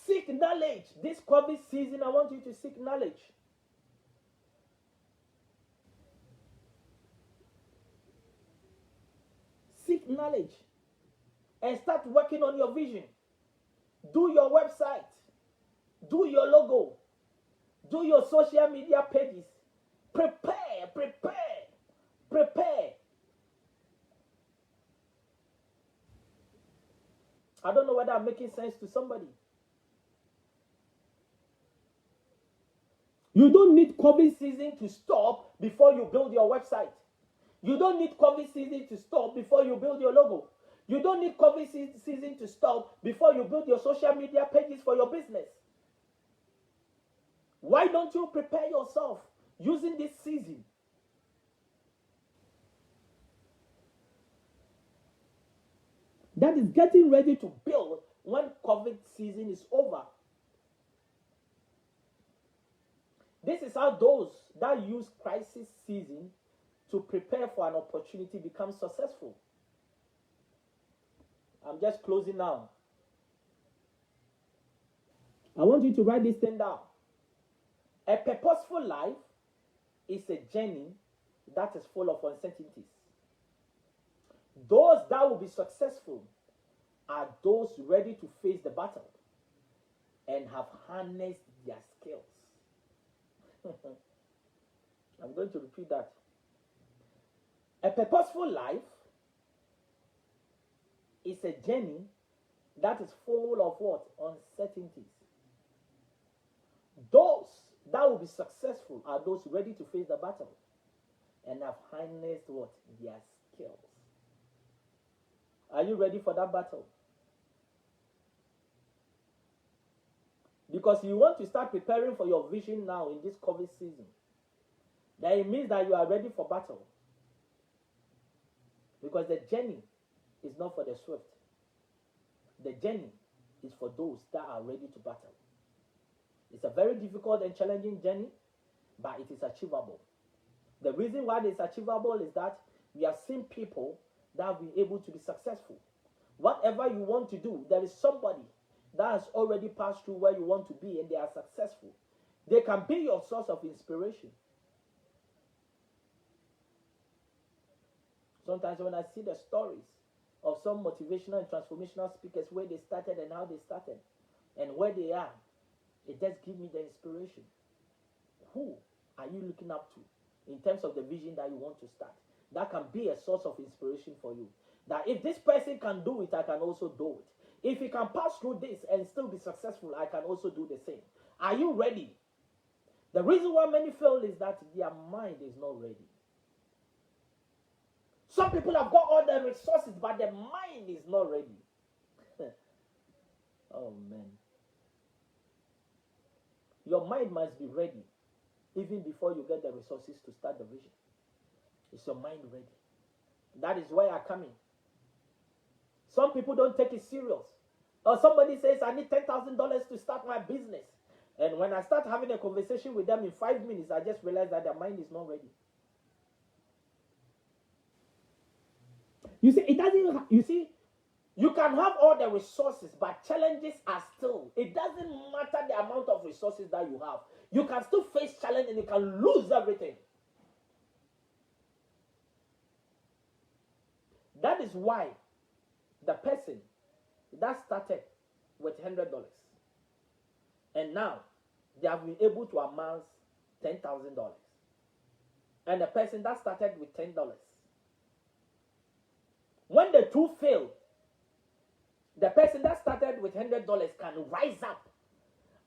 Speaker 1: Seek Seek knowledge. This COVID season, I want you to seek knowledge. Seek knowledge and start working on your vision. Do your website. Do your logo. Do your social media pages. Prepare. I don't know whether I'm making sense to somebody. You don't need COVID season to stop before you build your website. You don't need COVID season to stop before you build your logo. You don't need COVID season to stop before you build your social media pages for your business. Why don't you prepare yourself using this season? That is getting ready to build when COVID season is over. This is how those that use crisis season to prepare for an opportunity become successful. I'm just closing now. I want you to write this thing down. A purposeful life is a journey that is full of uncertainties. Those that will be successful are those ready to face the battle and have harnessed their skills. I'm going to repeat that. A purposeful life is a journey that is full of what? Uncertainties. Those that will be successful are those ready to face the battle and have harnessed what? Their skills. Are you ready for that battle? Because you want to start preparing for your vision now in this COVID season. Then it means that you are ready for battle. Because the journey is not for the swift. The journey is for those that are ready to battle. It's a very difficult and challenging journey, but it is achievable. The reason why it's achievable is that we have seen people that have been able to be successful. Whatever you want to do, there is somebody that has already passed through where you want to be and they are successful. They can be your source of inspiration. Sometimes when I see the stories of some motivational and transformational speakers, where they started and how they started and where they are, it just gives me the inspiration. Who are you looking up to in terms of the vision that you want to start? That can be a source of inspiration for you. That if this person can do it, I can also do it. If he can pass through this and still be successful, I can also do the same. Are you ready? The reason why many fail is that their mind is not ready. Some people have got all the resources, but their mind is not ready. Oh, man. Your mind must be ready even before you get the resources to start the vision. Is your mind ready? That is where I come in. Some people don't take it serious. Or somebody says, I need $10,000 to start my business. And when I start having a conversation with them in 5 minutes, I just realize that their mind is not ready. You see, it doesn't, you see, you can have all the resources, but challenges are still, it doesn't matter the amount of resources that you have. You can still face challenge and you can lose everything. That is why the person that started with $100 and now they have been able to amass $10,000, and the person that started with $10, when the two fail, the person that started with $100 can rise up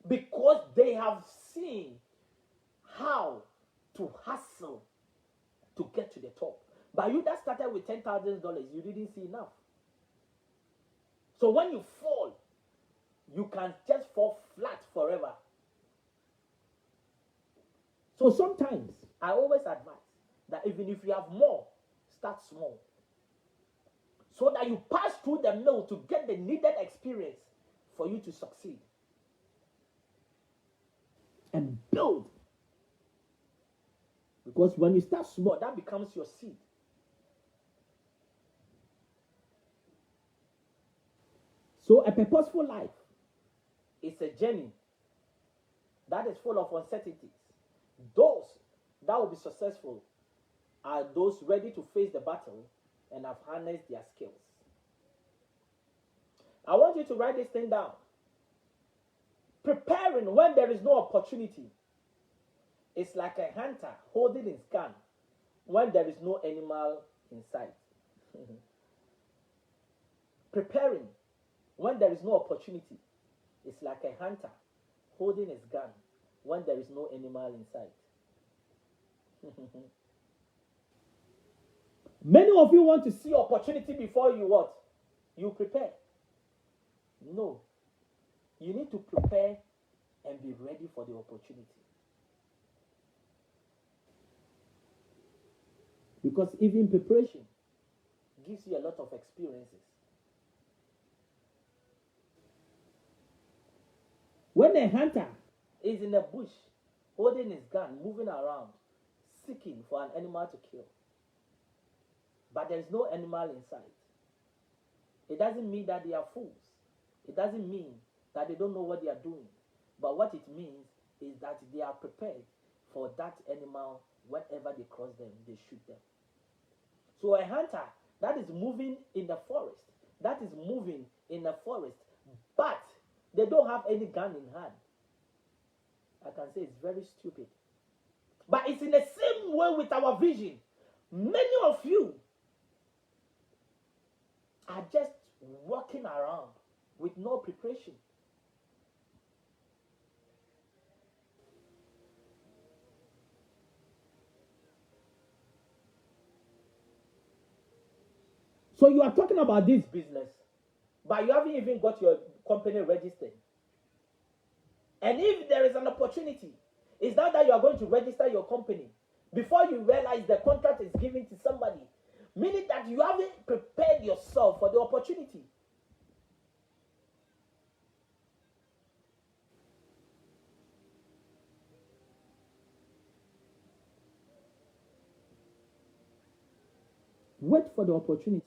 Speaker 1: because they have seen how to hustle to get to the top. But you that started with $10,000, you didn't see enough. So when you fall, you can just fall flat forever. So sometimes I always advise that even if you have more, start small. So that you pass through the mill to get the needed experience for you to succeed. And build. Because when you start small, that becomes your seed. So a purposeful life It's a journey that is full of uncertainties. Those that will be successful are those ready to face the battle and have harnessed their skills. I want you to write this thing down. Preparing when there is no opportunity is like a hunter holding his gun when there is no animal in sight. Preparing when there is no opportunity is like a hunter holding his gun when there is no animal in sight. Many of you want to see opportunity before you what? You prepare. No. You need to prepare and be ready for the opportunity. Because even preparation gives you a lot of experiences. When a hunter is in a bush, holding his gun, moving around, seeking for an animal to kill, but there is no animal in sight, it doesn't mean that they are fools. It doesn't mean that they don't know what they are doing. But what it means is that they are prepared for that animal. Whenever they cross them, they shoot them. So a hunter that is moving in the forest, but they don't have any gun in hand, I can say it's very stupid. But it's in the same way with our vision. Many of you are just walking around with no preparation. So you are talking about this business, but you haven't even got your company registered. And if there is an opportunity, it's not that you are going to register your company. Before you realize the contract is given to somebody, meaning that you haven't prepared yourself for the opportunity. Wait for the opportunity.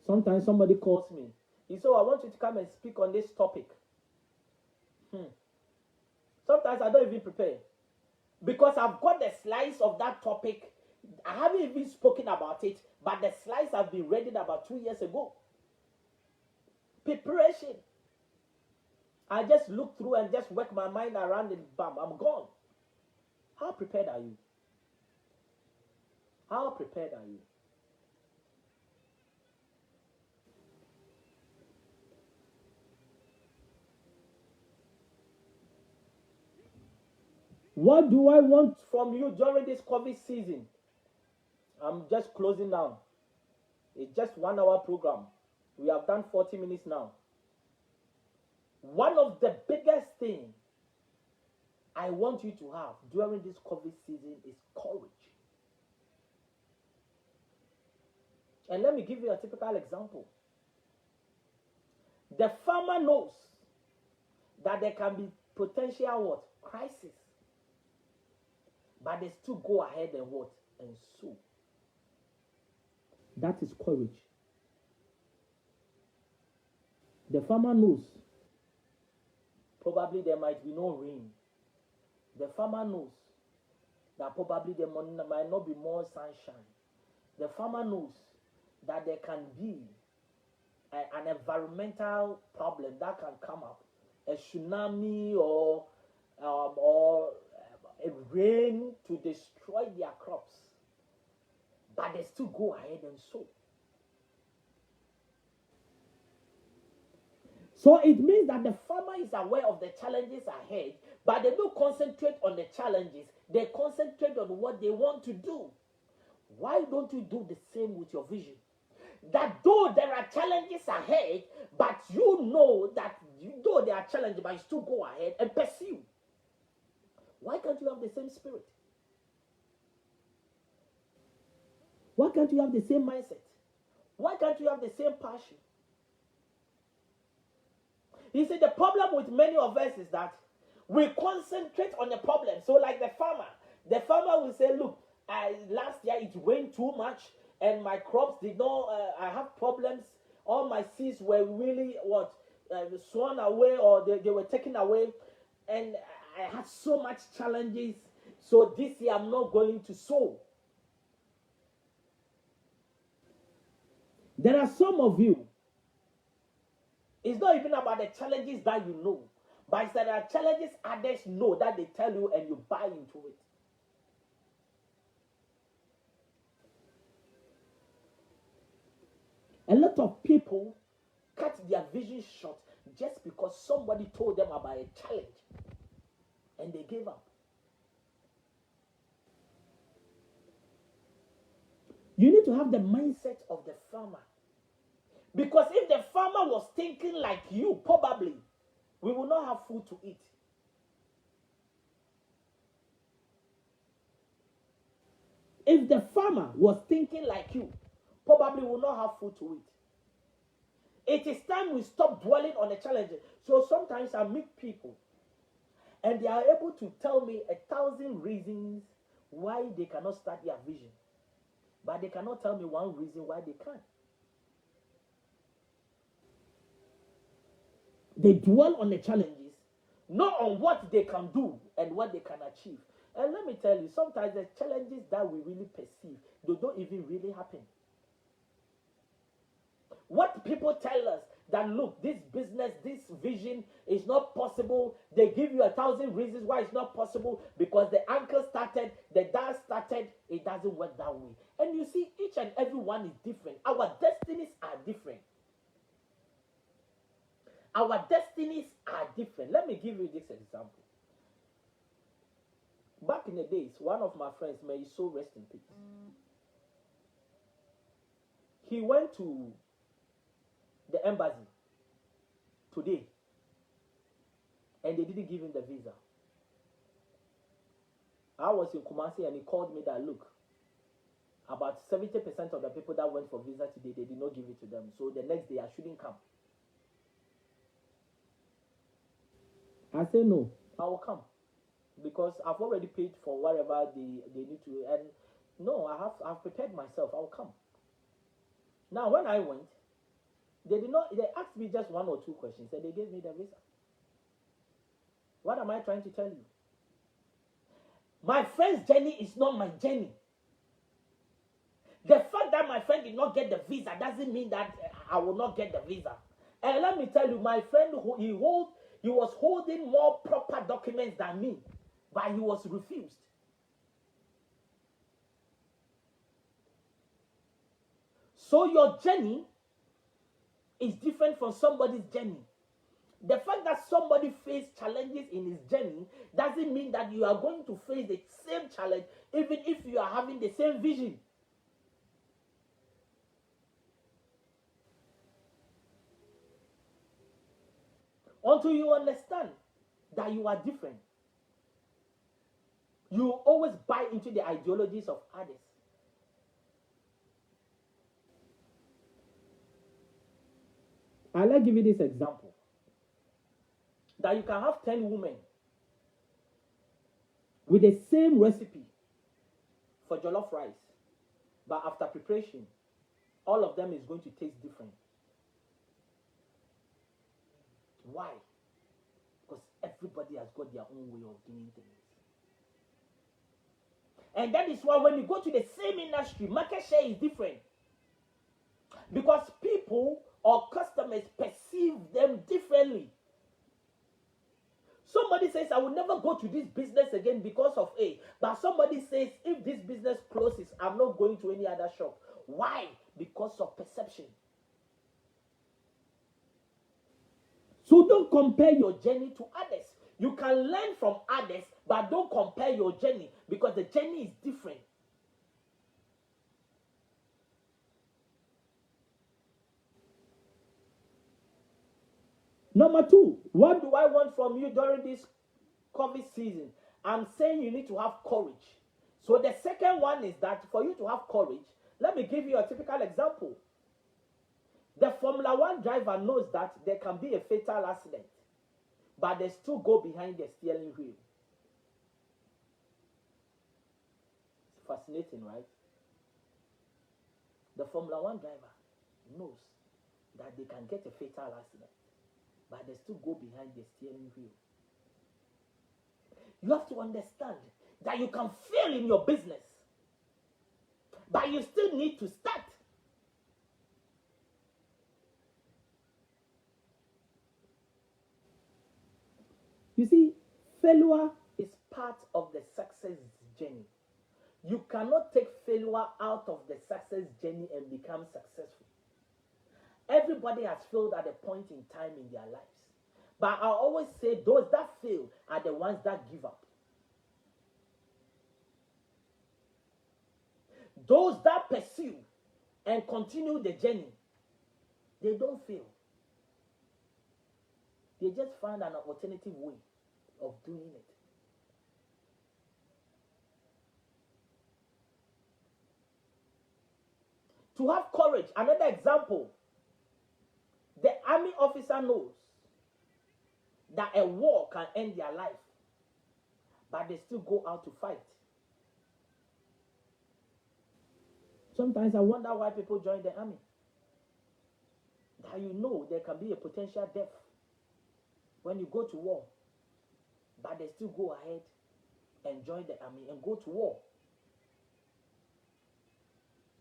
Speaker 1: Sometimes somebody calls me. He said, I want you to come and speak on this topic. Sometimes I don't even prepare. Because I've got the slides of that topic. I haven't even spoken about it, but the slides have been ready about 2 years ago. Preparation. I just look through and just work my mind around it, bam, I'm gone. How prepared are you? How prepared are you? What do I want from you during this COVID season? I'm just closing now. It's just 1 hour program. We have done 40 minutes now. One of the biggest things I want you to have during this COVID season is courage. And let me give you a typical example. The farmer knows that there can be potential what? Crisis. But they still go ahead and what? And sow. That is courage. The farmer knows probably there might be no rain. The farmer knows that probably there might not be more sunshine. The farmer knows that there can be an environmental problem that can come up, a tsunami or a rain to destroy their crops, but they still go ahead and sow. So it means that the farmer is aware of the challenges ahead, but they don't concentrate on the challenges. They concentrate on what they want to do. Why don't you do the same with your vision? That though there are challenges ahead, but you know that though there are challenges, but you still go ahead and pursue. Why can't you have the same spirit? Why can't you have the same mindset? Why can't you have the same passion? You see, the problem with many of us is that we concentrate on the problem. So like the farmer will say, look, last year it rained too much and my crops did not, I have problems. All my seeds were really sworn away, or they were taken away, and I had so much challenges. So this year I'm not going to sow. There are some of you, it's not even about the challenges that you know, but it's that there are challenges others know that they tell you and you buy into it. A lot of people cut their vision short just because somebody told them about a challenge and they gave up. You need to have the mindset of the farmer. Because if the farmer was thinking like you, probably we will not have food to eat. If the farmer was thinking like you, probably we will not have food to eat. It is time we stop dwelling on the challenges. So sometimes I meet people and they are able to tell me 1,000 reasons why they cannot start their vision. But they cannot tell me one reason why they can't. They dwell on the challenges, not on what they can do and what they can achieve. And let me tell you, sometimes the challenges that we really perceive, they don't even really happen. What people tell us that, look, this business, this vision is not possible. They give you 1,000 reasons why it's not possible, because the uncle started, the dad started, it doesn't work that way. And you see, each and every one is different. Our destinies are different. Our destinies are different. Let me give you this example. Back in the days, one of my friends, may his soul rest in peace, he went to the embassy today and they didn't give him the visa. I was in Kumasi and he called me that, look, about 70% of the people that went for visa today, they did not give it to them. So the next day I shouldn't come. I say no, I will come, because I've already paid for whatever they need to, and no, I've prepared myself, I'll come. Now when I went, they asked me just one or two questions and they gave me the visa. What am I trying to tell you? My friend's journey is not my journey. The fact that my friend did not get the visa doesn't mean that I will not get the visa. And let me tell you, my friend, he was holding more proper documents than me, but he was refused. So your journey is different from somebody's journey. The fact that somebody faced challenges in his journey doesn't mean that you are going to face the same challenge, even if you are having the same vision. Until you understand that you are different, you always buy into the ideologies of others. I'll give you this example. That you can have 10 women with the same recipe for jollof rice, but after preparation, all of them is going to taste different. Why? Because everybody has got their own way of doing things. And that is why when you go to the same industry, market share is different. Because people or customers perceive them differently. Somebody says, I will never go to this business again because of A. But somebody says, if this business closes, I'm not going to any other shop. Why? Because of perception. So don't compare your journey to others. You can learn from others, but don't compare your journey, because the journey is different. Number two, what do I want from you during this COVID season? I'm saying you need to have courage. So the second one is that for you to have courage, let me give you a typical example. The Formula 1 driver knows that there can be a fatal accident, but they still go behind the steering wheel. It's fascinating, right? The Formula One driver knows that they can get a fatal accident, but they still go behind the steering wheel. You have to understand that you can fail in your business, but you still need to start. You see, failure is part of the success journey. You cannot take failure out of the success journey and become successful. Everybody has failed at a point in time in their lives. But I always say those that fail are the ones that give up. Those that pursue and continue the journey, they don't fail. They just find an alternative way of doing it. To have courage, another example, the army officer knows that a war can end their life, but they still go out to fight. Sometimes I wonder why people join the army. That you know there can be a potential death when you go to war, but they still go ahead and join the army and go to war.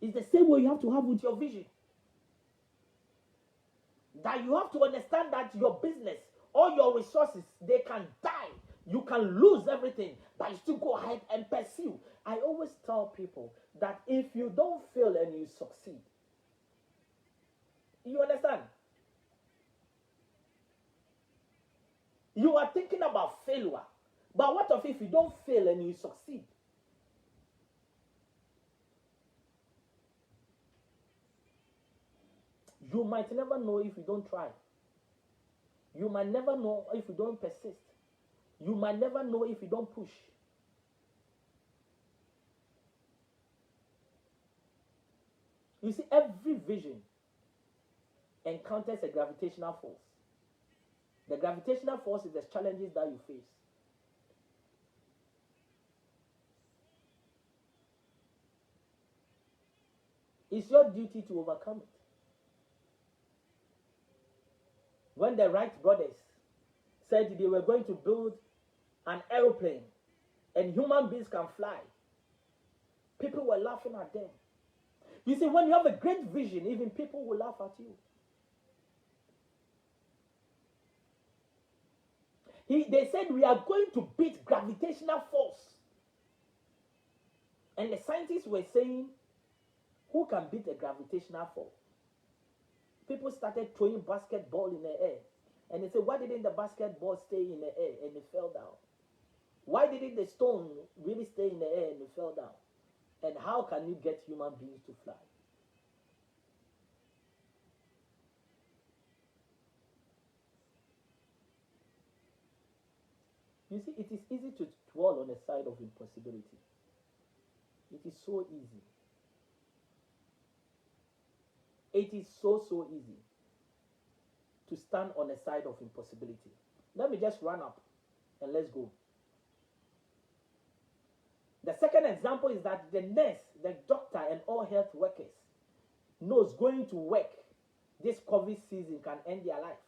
Speaker 1: It's the same way you have to have with your vision. That you have to understand that your business, all your resources, they can die. You can lose everything, but you still go ahead and pursue. I always tell people that if you don't fail and you succeed, you understand? You are thinking about failure, but what if you don't fail and you succeed? You might never know if you don't try. You might never know if you don't persist. You might never know if you don't push. You see, every vision encounters a gravitational force. The gravitational force is the challenges that you face. It's your duty to overcome it. When the Wright brothers said they were going to build an aeroplane and human beings can fly, people were laughing at them. You see, when you have a great vision, even people will laugh at you. They said we are going to beat gravitational force. And the scientists were saying, who can beat a gravitational force? People started throwing basketball in the air. And they said, why didn't the basketball stay in the air and it fell down? Why didn't the stone really stay in the air and it fell down? And how can you get human beings to fly? You see, it is easy to dwell on the side of impossibility. It is so easy. It is so easy to stand on the side of impossibility. Let me just run up and let's go. The second example is that the nurse, the doctor, and all health workers knows going to work this COVID season can end their life,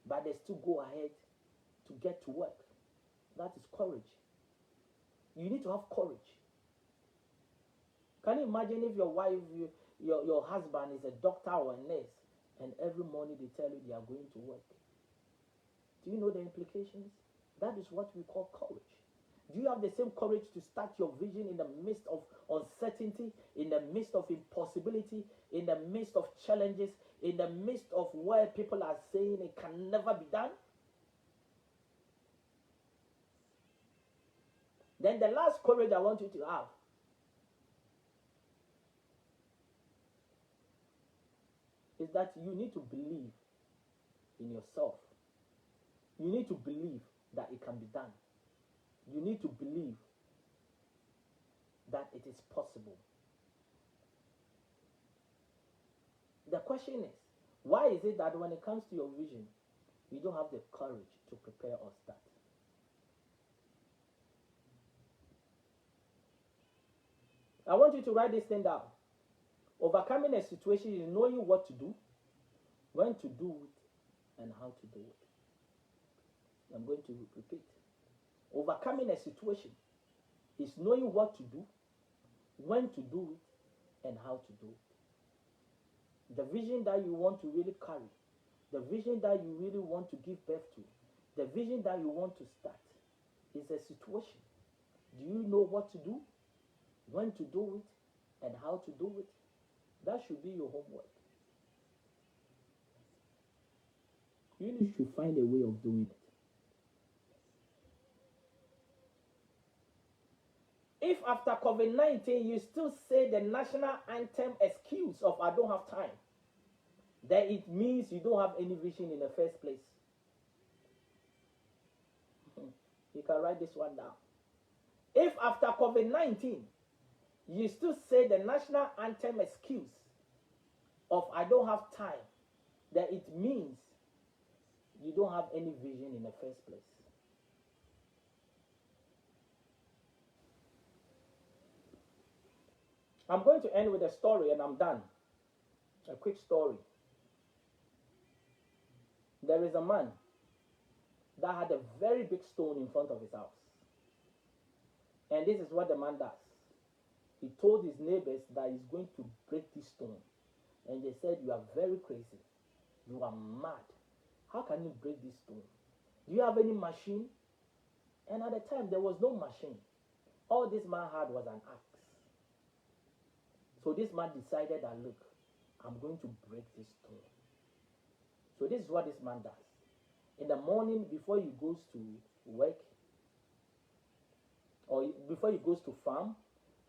Speaker 1: but they still go ahead to get to work. That is courage. You need to have courage. Can you imagine if your wife, your husband is a doctor or a nurse, and every morning they tell you they are going to work? Do you know the implications? That is what we call courage. Do you have the same courage to start your vision in the midst of uncertainty, in the midst of impossibility, in the midst of challenges, in the midst of where people are saying it can never be done? Then the last courage I want you to have is that you need to believe in yourself. You need to believe that it can be done. You need to believe that it is possible. The question is, why is it that when it comes to your vision, you don't have the courage to prepare or start? I want you to write this thing down. Overcoming a situation is knowing what to do, when to do it, and how to do it. I'm going to repeat. Overcoming a situation is knowing what to do, when to do it, and how to do it. The vision that you want to really carry, the vision that you really want to give birth to, the vision that you want to start is a situation. Do you know what to do, when to do it, and how to do it? That should be your homework. You should find a way of doing it. If after COVID-19 you still say the national anthem excuse of I don't have time, then it means you don't have any vision in the first place. You can write this one down. If after COVID-19 you still say the national anthem excuse of I don't have time, then it means you don't have any vision in the first place. I'm going to end with a story and I'm done. A quick story. There is a man that had a very big stone in front of his house. And this is what the man does. He told his neighbors that he's going to break this stone. And they said, you are very crazy. You are mad. How can you break this stone? Do you have any machine? And at the time, there was no machine. All this man had was an axe. So this man decided that, look, I'm going to break this stone. So this is what this man does. In the morning, before he goes to work, or before he goes to farm,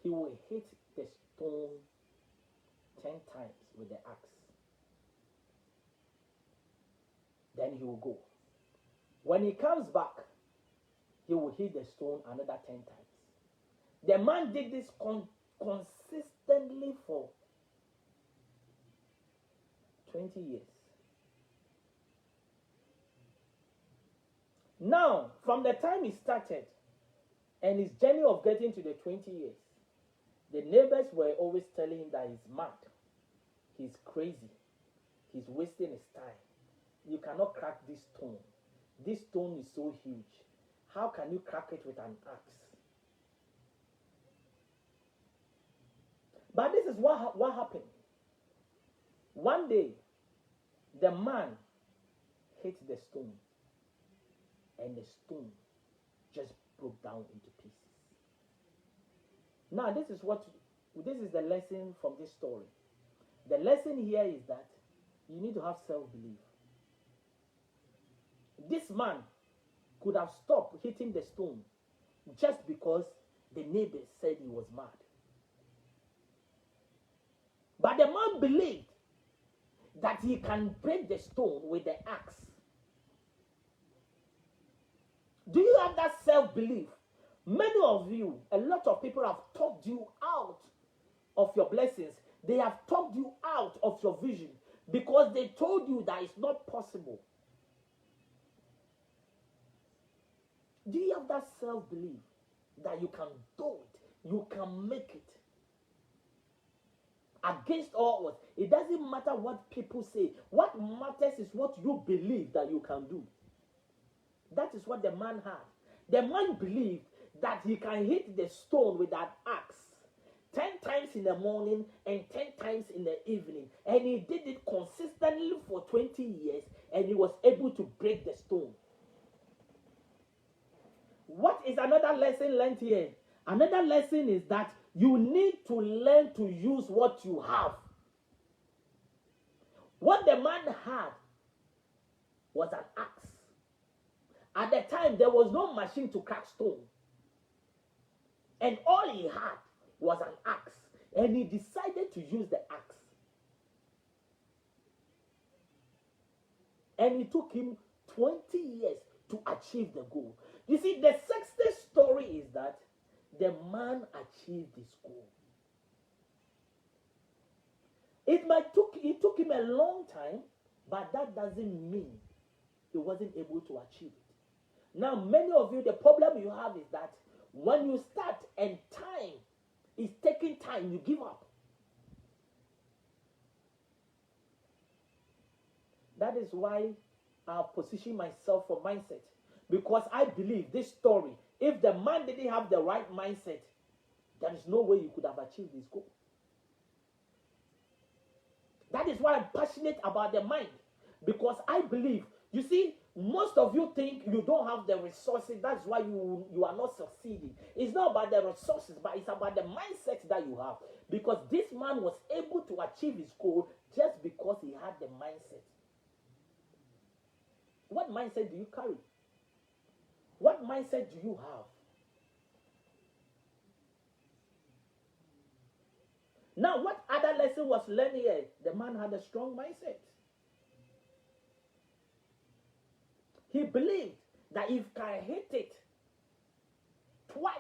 Speaker 1: he will hit the stone 10 times with the axe. Then he will go. When he comes back, he will hit the stone another 10 times. The man did this consistently for 20 years. Now, from the time he started and his journey of getting to the 20 years, the neighbors were always telling him that he's mad, he's crazy, he's wasting his time. You cannot crack this stone. This stone is so huge. How can you crack it with an axe? But this is what happened. One day, the man hit the stone, and the stone just broke down into pieces. Now, this is the lesson from this story. The lesson here is that you need to have self-belief. This man could have stopped hitting the stone just because the neighbors said he was mad. But the man believed that he can break the stone with the axe. Do you have that self-belief? Many of you, a lot of people have talked you out of your blessings. They have talked you out of your vision because they told you that it's not possible. Do you have that self-belief that you can do it? You can make it? Against all odds. It doesn't matter what people say. What matters is what you believe that you can do. That is what the man had. The man believed that he can hit the stone with that axe 10 times in the morning and 10 times in the evening. And he did it consistently for 20 years and he was able to break the stone. What is another lesson learned here? Another lesson is that you need to learn to use what you have. What the man had was an axe. At the time, there was no machine to crack stone. And all he had was an axe. And he decided to use the axe. And it took him 20 years to achieve the goal. You see, the success story is that the man achieved his goal. It took him a long time, but that doesn't mean he wasn't able to achieve it. Now, many of you, the problem you have is that when you start and time is taking time, you give up. That is why I position myself for mindset. Because I believe this story, if the man didn't have the right mindset, there is no way you could have achieved this goal. That is why I'm passionate about the mind. Because I believe, you see, most of you think you don't have the resources. That's why you are not succeeding. It's not about the resources, but it's about the mindset that you have. Because this man was able to achieve his goal just because he had the mindset. What mindset do you carry? What mindset do you have? Now, what other lesson was learned here? The man had a strong mindset. He believed that if he can hit it twice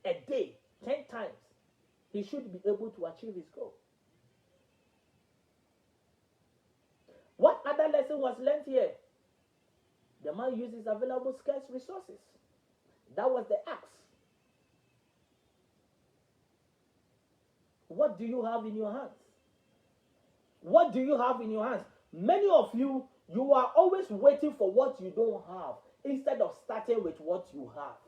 Speaker 1: a day, 10 times, he should be able to achieve his goal. What other lesson was learned here? The man used his available scarce resources. That was the axe. What do you have in your hands? What do you have in your hands? Many of you, you are always waiting for what you don't have instead of starting with what you have.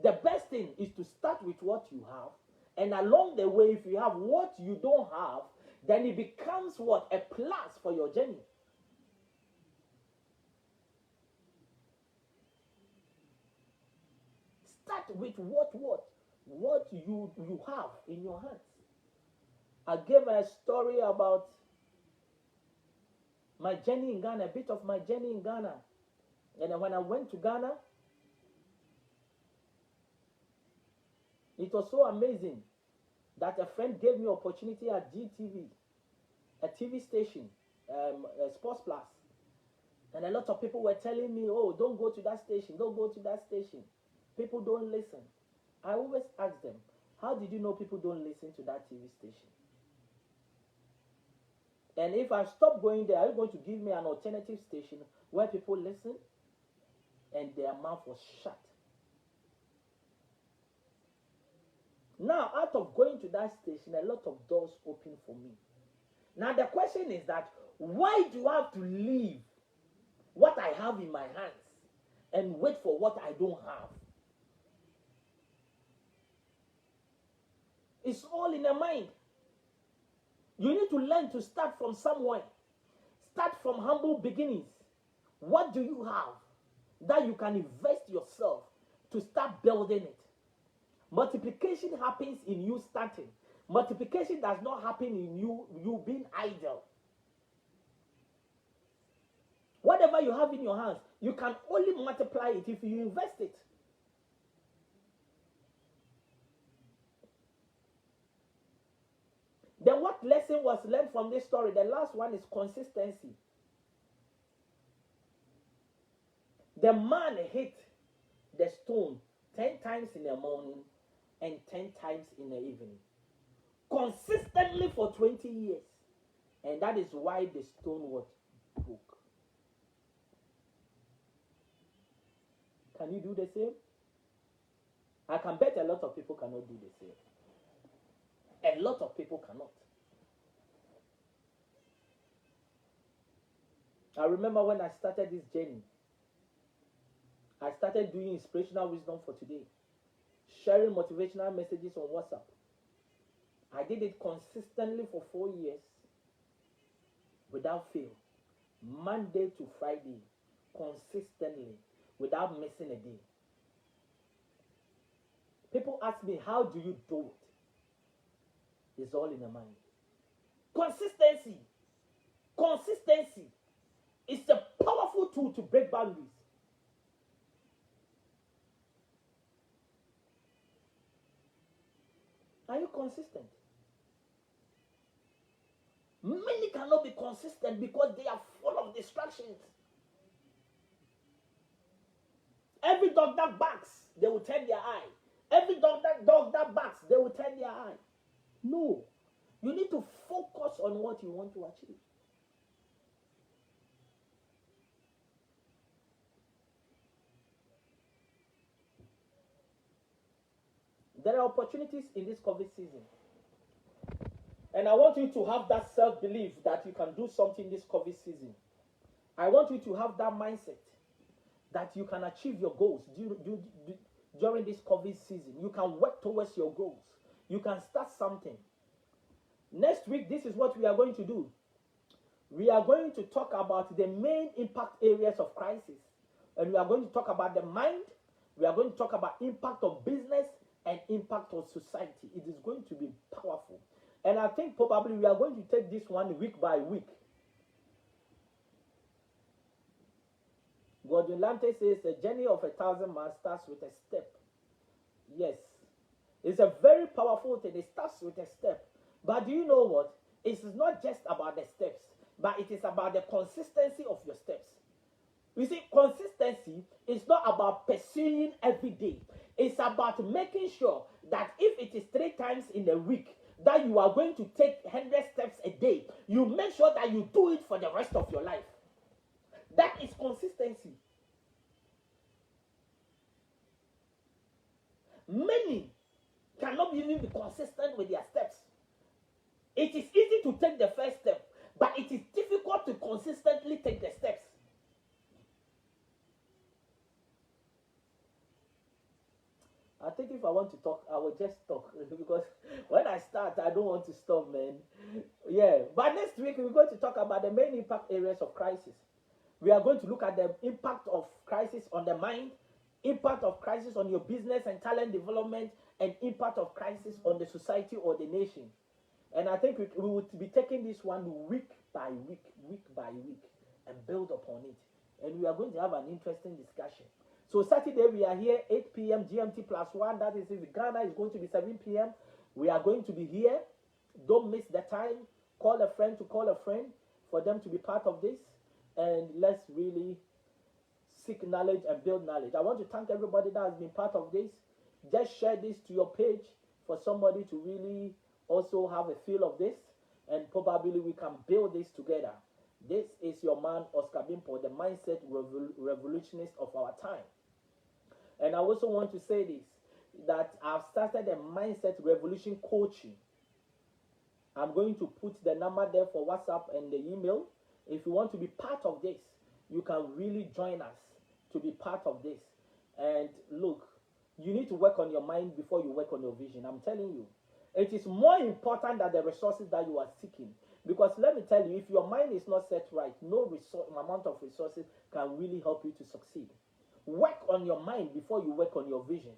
Speaker 1: The best thing is to start with what you have, and along the way, if you have what you don't have, then it becomes what? A plus for your journey. Start with what you have in your hands. I gave a story about my journey in Ghana, a bit of my journey in Ghana. And then when I went to Ghana, it was so amazing that a friend gave me opportunity at GTV, a TV station, a Sports Plus. And a lot of people were telling me, oh, don't go to that station, don't go to that station. People don't listen. I always ask them, how did you know people don't listen to that TV station? And if I stop going there, are you going to give me an alternative station where people listen? And their mouth was shut. Now, out of going to that station, a lot of doors open for me. Now, the question is that, why do I have to leave what I have in my hands and wait for what I don't have? It's all in the mind. You need to learn to start from somewhere. Start from humble beginnings. What do you have that you can invest yourself to start building it? Multiplication happens in you starting. Multiplication does not happen in you being idle. Whatever you have in your hands, you can only multiply it if you invest it. Then what lesson was learned from this story? The last one is consistency. The man hit the stone 10 times in the morning and 10 times in the evening. Consistently for 20 years. And that is why the stone was broke. Can you do the same? I can bet a lot of people cannot do the same. A lot of people cannot. I remember when I started this journey, I started doing inspirational wisdom for today, sharing motivational messages on WhatsApp. I did it consistently for 4 years without fail, Monday to Friday, consistently, without missing a day. People ask me, how do you do it? It's all in the mind. Consistency. Consistency is a powerful tool to break boundaries. Are you consistent? Many cannot be consistent because they are full of distractions. Every dog that barks, they will turn their eye. Every dog that barks, they will turn their eye. No. You need to focus on what you want to achieve. There are opportunities in this COVID season. And I want you to have that self-belief that you can do something this COVID season. I want you to have that mindset that you can achieve your goals during this COVID season. You can work towards your goals. You can start something. Next week, this is what we are going to do. We are going to talk about the main impact areas of crisis. And we are going to talk about the mind. We are going to talk about impact of business and impact of society. It is going to be powerful. And I think probably we are going to take this one week by week. Gordon Lante says the journey of 1,000 miles starts with a step. Yes. It's a very powerful thing. It starts with a step. But do you know what? It's not just about the steps, but it is about the consistency of your steps. You see, consistency is not about pursuing every day. It's about making sure that if it is 3 times in a week, that you are going to take 100 steps a day, you make sure that you do it for the rest of your life. That is consistency. Many cannot even be consistent with their steps. It is easy to take the first step, but it is difficult to consistently take the steps. I think if I want to talk, I will just talk because when I start, I don't want to stop, man. Yeah, but next week we're going to talk about the main impact areas of crisis. We are going to look at the impact of crisis on the mind, impact of crisis on your business and talent development, and impact of crisis on the society or the nation. And I think we will be taking this one week by week, and build upon it. And we are going to have an interesting discussion. So Saturday we are here 8 p.m. GMT +1. That is if Ghana is going to be 7 p.m. We are going to be here. Don't miss the time. Call a friend to call a friend for them to be part of this. And let's really seek knowledge and build knowledge. I want to thank everybody that has been part of this. Just share this to your page for somebody to really also have a feel of this. And probably we can build this together. This is your man, Oscar Bimpong, the mindset revolutionist of our time. And I also want to say this, that I've started a mindset revolution coaching. I'm going to put the number there for WhatsApp and the email. If you want to be part of this, you can really join us to be part of this. And look, you need to work on your mind before you work on your vision. I'm telling you, it is more important than the resources that you are seeking. Because let me tell you, if your mind is not set right, no amount of resources can really help you to succeed. Work on your mind before you work on your vision.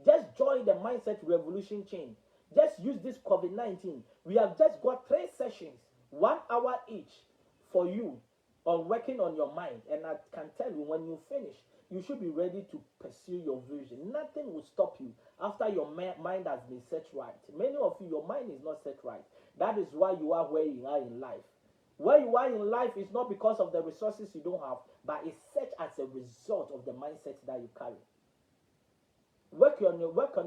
Speaker 1: Just join the mindset revolution chain. Just use this COVID-19. We have just got 3 sessions, 1 hour each, for you on working on your mind. And I can tell you, when you finish, you should be ready to pursue your vision. Nothing will stop you after your mind has been set right. Many of you, your mind is not set right. That is why you are where you are in life. Where you are in life is not because of the resources you don't have, but it's set as a result of the mindset that you carry. Work on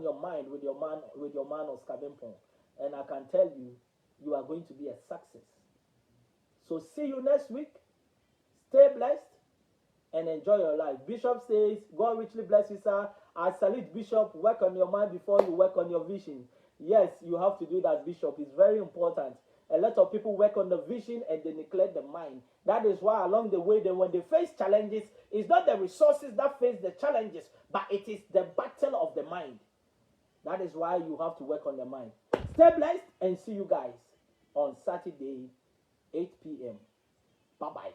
Speaker 1: your mind with your man Oscar Bimpong, and I can tell you, you are going to be a success. So see you next week. Stay blessed and enjoy your life. Bishop says, God richly bless you, sir. I salute Bishop. Work on your mind before you work on your vision. Yes, you have to do that, Bishop. It's very important. A lot of people work on the vision and they neglect the mind. That is why along the way, when they face challenges, it's not the resources that face the challenges, but it is the battle of the mind. That is why you have to work on the mind. Stay blessed and see you guys on Saturday, 8 p.m. Bye-bye.